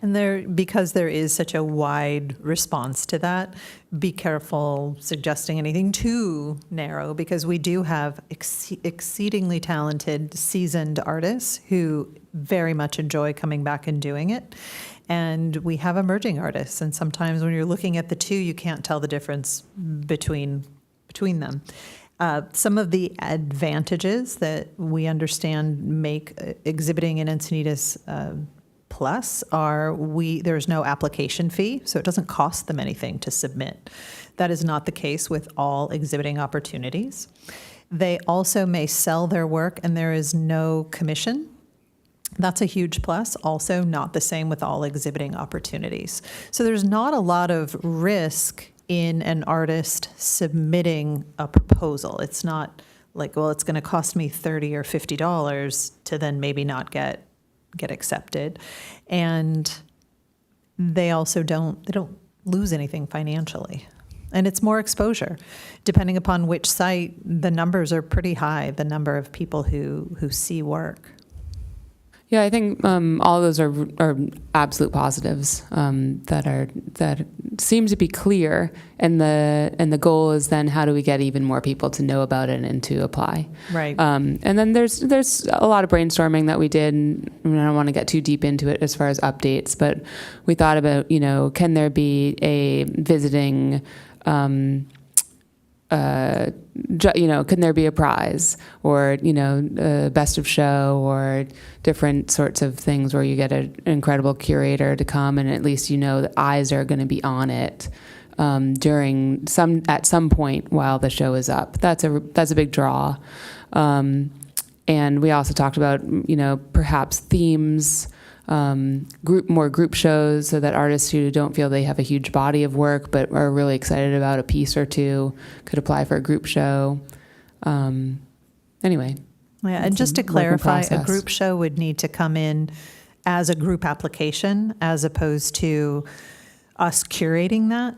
And because there is such a wide response to that, be careful suggesting anything too narrow, because we do have exceedingly talented, seasoned artists who very much enjoy coming back and doing it. And we have emerging artists, and sometimes when you're looking at the two, you can't tell the difference between them. Some of the advantages that we understand make exhibiting in Encinitas Plus are there's no application fee, so it doesn't cost them anything to submit. That is not the case with all exhibiting opportunities. They also may sell their work and there is no commission. That's a huge plus. Also not the same with all exhibiting opportunities. So there's not a lot of risk in an artist submitting a proposal. It's not like, well, it's going to cost me $30 or $50 to then maybe not get accepted. And they also don't lose anything financially. And it's more exposure. Depending upon which site, the numbers are pretty high, the number of people who see work. Yeah, I think all of those are absolute positives that seem to be clear, and the goal is then how do we get even more people to know about it and to apply. Right. And then there's a lot of brainstorming that we did, and I don't want to get too deep into it as far as updates, but we thought about, can there be a visiting can there be a prize, or best of show, or different sorts of things where you get an incredible curator to come, and at least the eyes are going to be on it at some point while the show is up. That's a big draw. And we also talked about perhaps themes, more group shows, so that artists who don't feel they have a huge body of work but are really excited about a piece or two could apply for a group show. Anyway. Yeah, and just to clarify, a group show would need to come in as a group application as opposed to us curating that,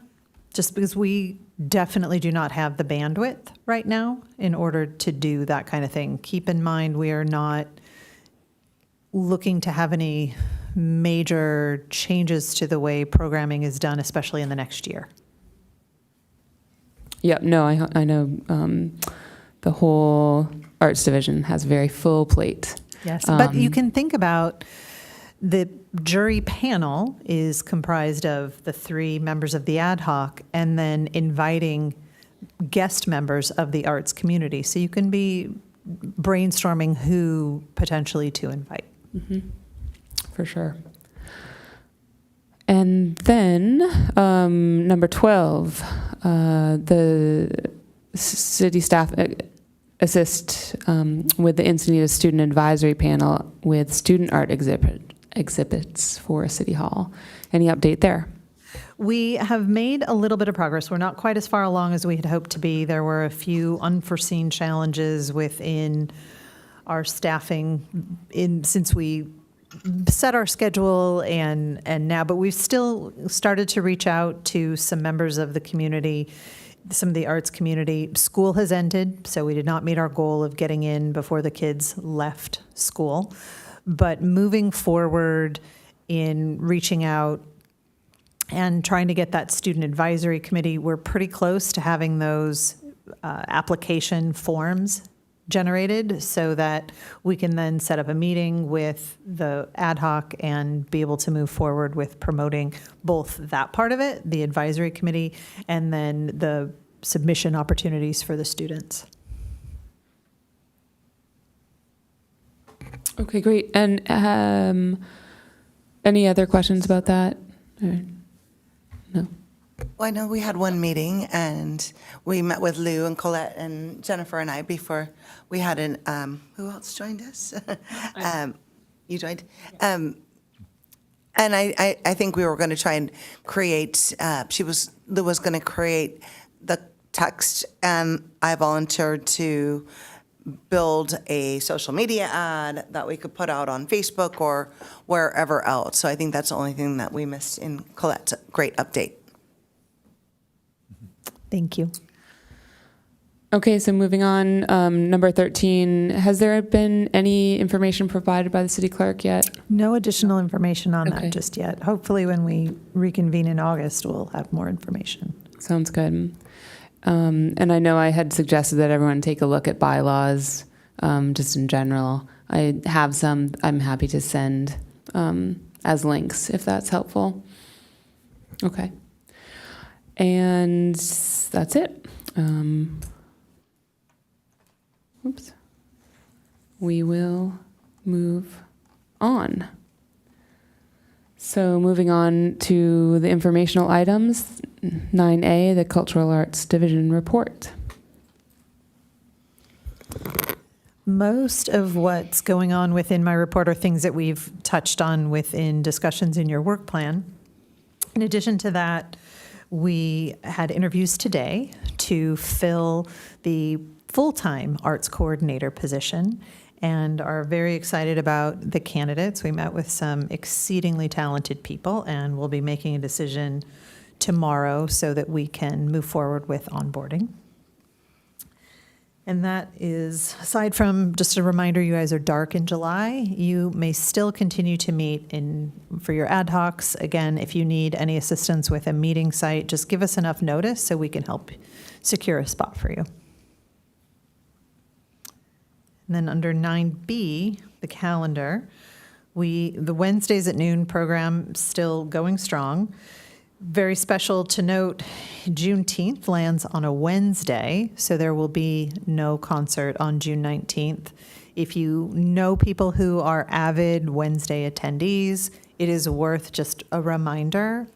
just because we definitely do not have the bandwidth right now in order to do that kind of thing. Keep in mind, we are not looking to have any major changes to the way programming is done, especially in the next year. Yep, no, I know the whole arts division has a very full plate. Yes, but you can think about the jury panel is comprised of the 3 members of the ad hoc and then inviting guest members of the arts community. So you can be brainstorming who potentially to invite. Mm-hmm. For sure. And then number 12, the city staff assist with the Encinitas Student Advisory Panel with student art exhibits for City Hall. Any update there? We have made a little bit of progress. We're not quite as far along as we had hoped to be. There were a few unforeseen challenges within our staffing since we set our schedule and now, but we've still started to reach out to some members of the community, some of the arts community. School has ended, so we did not meet our goal of getting in before the kids left school. But moving forward in reaching out and trying to get that student advisory committee, we're pretty close to having those application forms generated so that we can then set up a meeting with the ad hoc and be able to move forward with promoting both that part of it, the advisory committee, and then the submission opportunities for the students. Okay, great. And any other questions about that? Or, no? Well, I know we had one meeting, and we met with Lou and Colette and Jennifer and I before we had who else joined us? You joined? And I think we were going to try and create, Lou was going to create the text, and I volunteered to build a social media ad that we could put out on Facebook or wherever else. So I think that's the only thing that we missed in Colette's great update. Thank you. Okay, so moving on, number 13, has there been any information provided by the city clerk yet? No additional information on Okay. that just yet. Hopefully when we reconvene in August, we'll have more information. Sounds good. And I know I had suggested that everyone take a look at bylaws, just in general. I have some I'm happy to send as links if that's helpful. Okay. And that's it. Oops. We will move on. So moving on to the informational items, 9A, the Cultural Arts Division report. Most of what's going on within my report are things that we've touched on within discussions in your work plan. In addition to that, we had interviews today to fill the full-time arts coordinator position and are very excited about the candidates. We met with some exceedingly talented people, and we'll be making a decision tomorrow so that we can move forward with onboarding. And that is, aside from just a reminder, you guys are dark in July. You may still continue to meet for your ad hocs. Again, if you need any assistance with a meeting site, just give us enough notice so we can help secure a spot for you. And then under 9B, the calendar, the Wednesdays at noon program still going strong. Very special to note, Juneteenth lands on a Wednesday, so there will be no concert on June 19th. If you know people who are avid Wednesday attendees, it is worth just a reminder.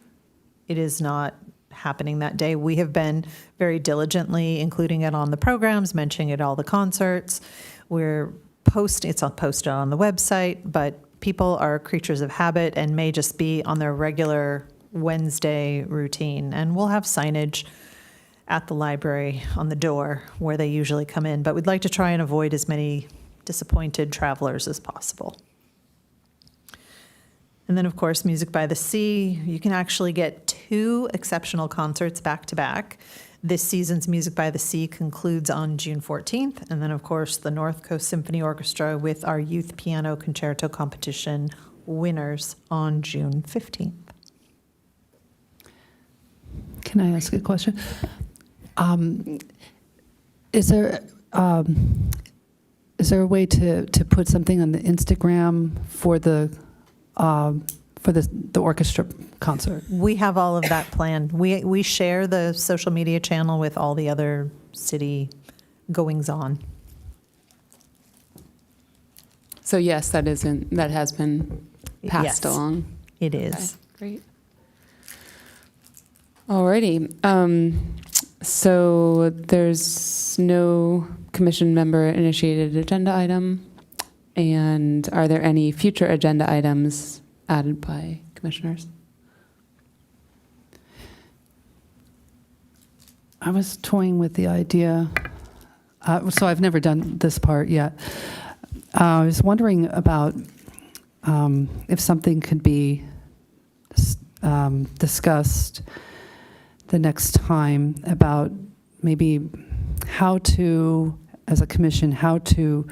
It is not happening that day. We have been very diligently including it on the programs, mentioning it at all the concerts. It's posted on the website, but people are creatures of habit and may just be on their regular Wednesday routine. And we'll have signage at the library on the door where they usually come in, but we'd like to try and avoid as many disappointed travelers as possible. And then, of course, Music by the Sea. You can actually get 2 exceptional concerts back to back. This season's Music by the Sea concludes on June 14th. And then, of course, the North Coast Symphony Orchestra with our Youth Piano Concerto Competition winners on June 15th. Can I ask a question? Is there a way to put something on the Instagram for the orchestra concert? We have all of that planned. We share the social media channel with all the other city goings-on. So yes, that has been passed Yes, along. It is. Okay, great. Alrighty. So there's no commission member initiated agenda item. And are there any future agenda items added by commissioners? I was toying with the idea, so I've never done this part yet. I was wondering about if something could be discussed the next time about maybe how to, as a commission, how to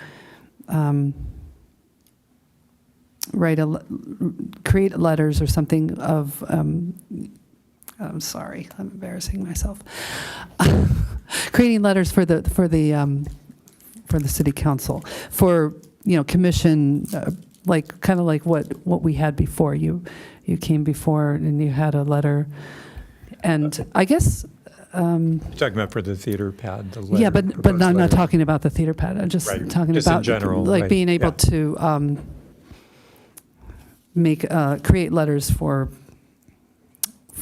create letters or something of, I'm sorry, I'm embarrassing myself. Creating letters for the city council, for, commission, kind of like what we had before. You came before and you had a letter, and I guess. You're talking about for the theater pad, the letter. Yeah, but I'm not talking about the theater pad. I'm just talking just about in general, being able to create letters for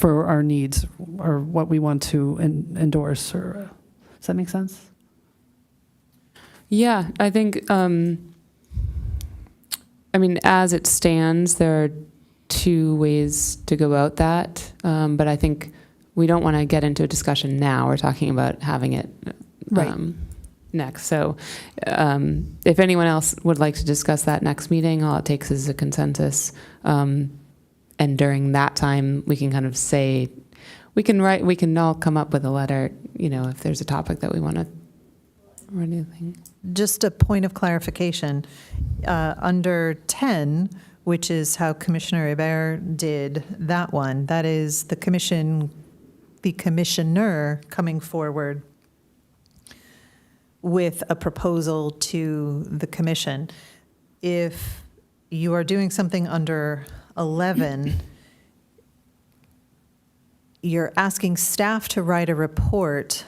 our needs or what we want to endorse. Or does that make sense? Yeah, I think, as it stands, there are 2 ways to go about that. But I think we don't want to get into a discussion now. We're talking about having it next. So if anyone else would like to discuss that next meeting, all it takes is a consensus. And during that time, we can kind of say, we can all come up with a letter, if there's a topic that we want to or anything. Just a point of clarification. Under 10, which is how Commissioner Hebert did that one, that is the commissioner coming forward with a proposal to the commission. If you are doing something under 11, you're asking staff to write a report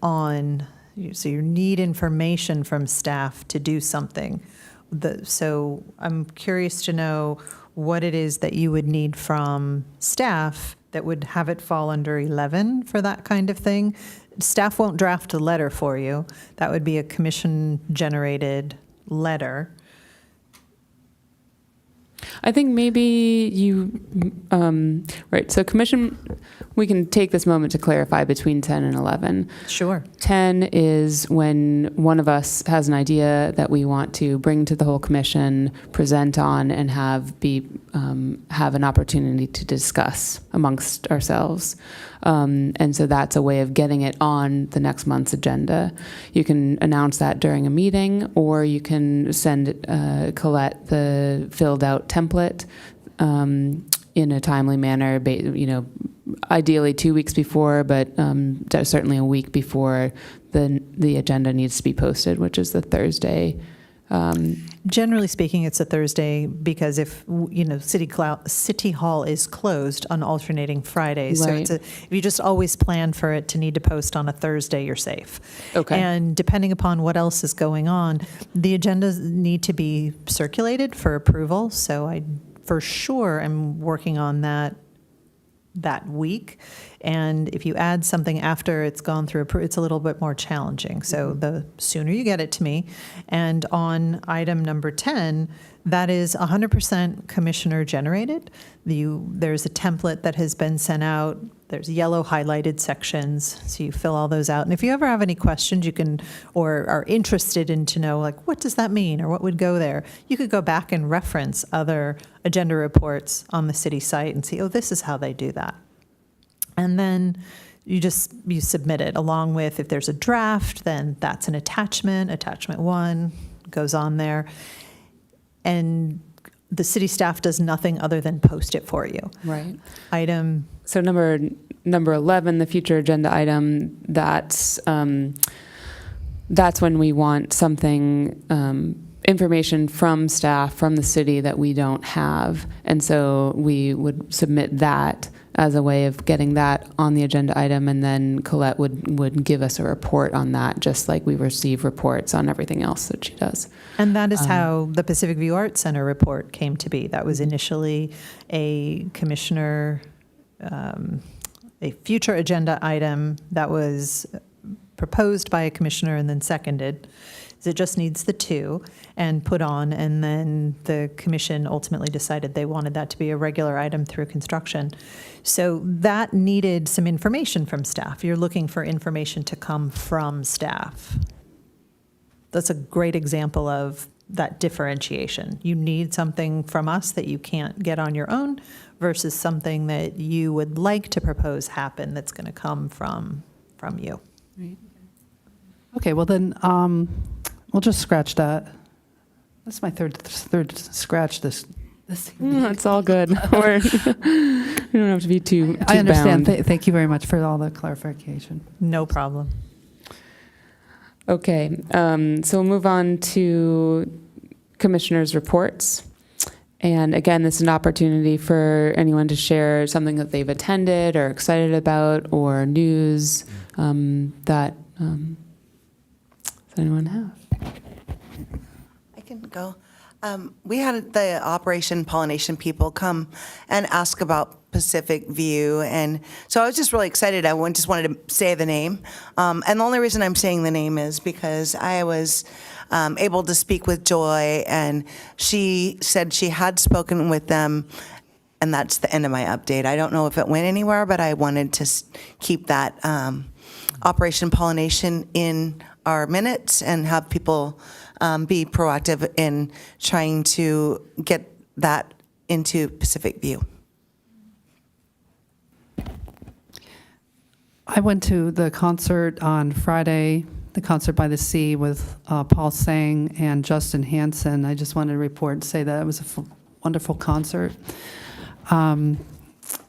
on, so you need information from staff to do something. So I'm curious to know what it is that you would need from staff that would have it fall under 11 for that kind of thing. Staff won't draft a letter for you. That would be a commission-generated letter. I think maybe so commission, we can take this moment to clarify between 10 and 11. Sure. 10 is when one of us has an idea that we want to bring to the whole commission, present on, and have an opportunity to discuss amongst ourselves. And so that's a way of getting it on the next month's agenda. You can announce that during a meeting, or you can send Colette the filled out template in a timely manner, ideally 2 weeks before, but certainly a week before the agenda needs to be posted, which is the Thursday Generally speaking, it's a Thursday because if, City Hall is closed on alternating Fridays. So Right. if you just always plan for it to need to post on a Thursday, you're safe. Okay. And depending upon what else is going on, the agendas need to be circulated for approval. So I, for sure, am working on that week. And if you add something after it's gone through, it's a little bit more challenging. So the sooner you get it to me. And on item number 10, that is 100% commissioner generated. There's a template that has been sent out. There's yellow highlighted sections, so you fill all those out. And if you ever have any questions, you can, or are interested in to know, like, what does that mean, or what would go there, you could go back and reference other agenda reports on the city site and see, oh, this is how they do that. And then you submit it along with, if there's a draft, then that's an attachment. Attachment 1 goes on there. And the city staff does nothing other than post it for you. Right. So number 11, the future agenda item, that's when we want something, information from staff, from the city that we don't have. And so we would submit that as a way of getting that on the agenda item, and then Colette would give us a report on that, just like we receive reports on everything else that she does. And that is how the Pacific View Arts Center report came to be. That was initially a commissioner, a future agenda item that was proposed by a commissioner and then seconded. It just needs the 2 and put on, and then the commission ultimately decided they wanted that to be a regular item through construction. So that needed some information from staff. You're looking for information to come from staff. That's a great example of that differentiation. You need something from us that you can't get on your own versus something that you would like to propose happen that's going to come from you. Right. Okay, well then, we'll just scratch that. That's my third scratch this evening. That's all good. We don't have to be too I understand. bound. Thank you very much for all the clarification. No problem. Okay, so we'll move on to commissioners' reports. And again, this is an opportunity for anyone to share something that they've attended or excited about, or news that does anyone have? I can go. We had the Operation Pollination people come and ask about Pacific View, and so I was just really excited. I just wanted to say the name, and the only reason I'm saying the name is because I was able to speak with Joy, and she said she had spoken with them, and that's the end of my update. I don't know if it went anywhere, but I wanted to keep that Operation Pollination in our minutes and have people be proactive in trying to get that into Pacific View. I went to the concert on Friday, the concert by the sea with Paul Sang and Justin Hansen. I just wanted to report and say that it was a wonderful concert. And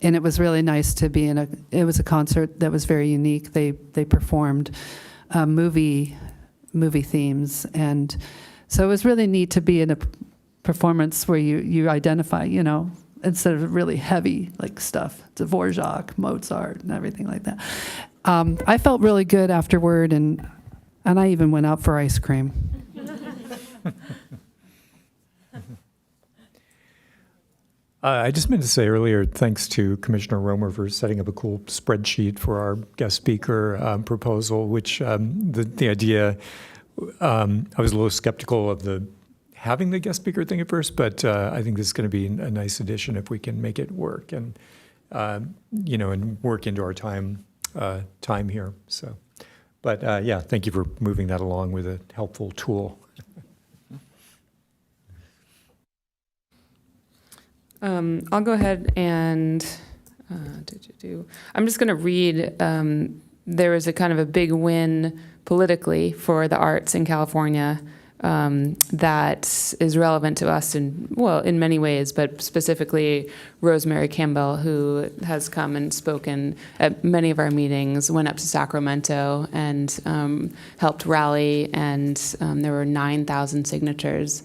it was really nice to be it was a concert that was very unique. They performed movie themes, and so it was really neat to be in a performance where you identify, instead of really heavy like stuff, Dvorak, Mozart, and everything like that. I felt really good afterward, and I even went out for ice cream. I just meant to say earlier, thanks to Commissioner Romer for setting up a cool spreadsheet for our guest speaker proposal, which the idea, I was a little skeptical of having the guest speaker thing at first, but I think this is going to be a nice addition if we can make it work and, and work into our time here. So, but yeah, thank you for moving that along with a helpful tool. I'll go ahead and I'm just going to read. There was a kind of a big win politically for the arts in California that is relevant to us in many ways, but specifically Rosemary Campbell, who has come and spoken at many of our meetings, went up to Sacramento and helped rally, and there were 9,000 signatures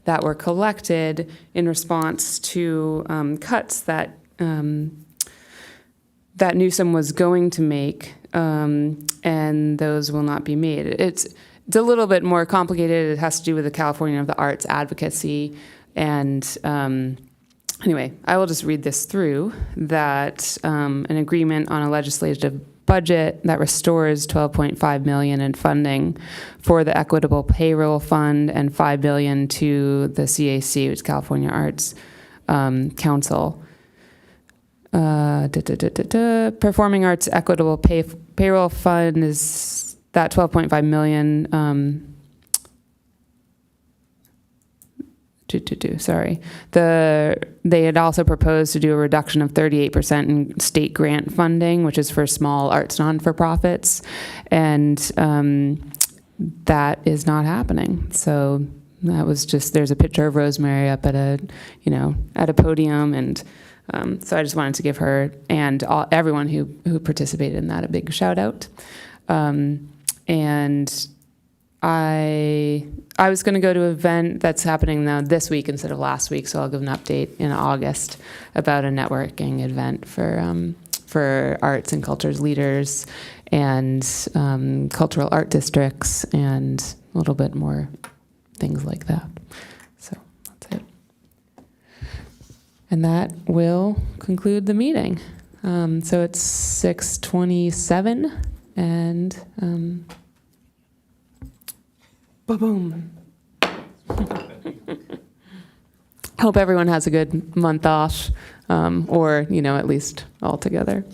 that were collected in response to cuts that that Newsom was going to make, and those will not be made. It's a little bit more complicated. It has to do with the California of the Arts advocacy. And anyway, I will just read this through, that an agreement on a legislative budget that restores $12.5 million in funding for the Equitable Payroll Fund and $5 billion to the CAC, which is California Arts Council. Performing Arts Equitable Payroll Fund is that $12.5 million. Sorry. They had also proposed to do a reduction of 38% in state grant funding, which is for small arts non-for-profits, and that is not happening. So that was just, there's a picture of Rosemary up at a podium, and so I just wanted to give her and everyone who participated in that a big shout out. And I was going to go to an event that's happening now this week instead of last week, so I'll give an update in August about a networking event for arts and cultures leaders and cultural art districts and a little bit more things like that. So that's it. And that will conclude the meeting. So it's 6:27, and boom. Hope everyone has a good month off, or at least all together.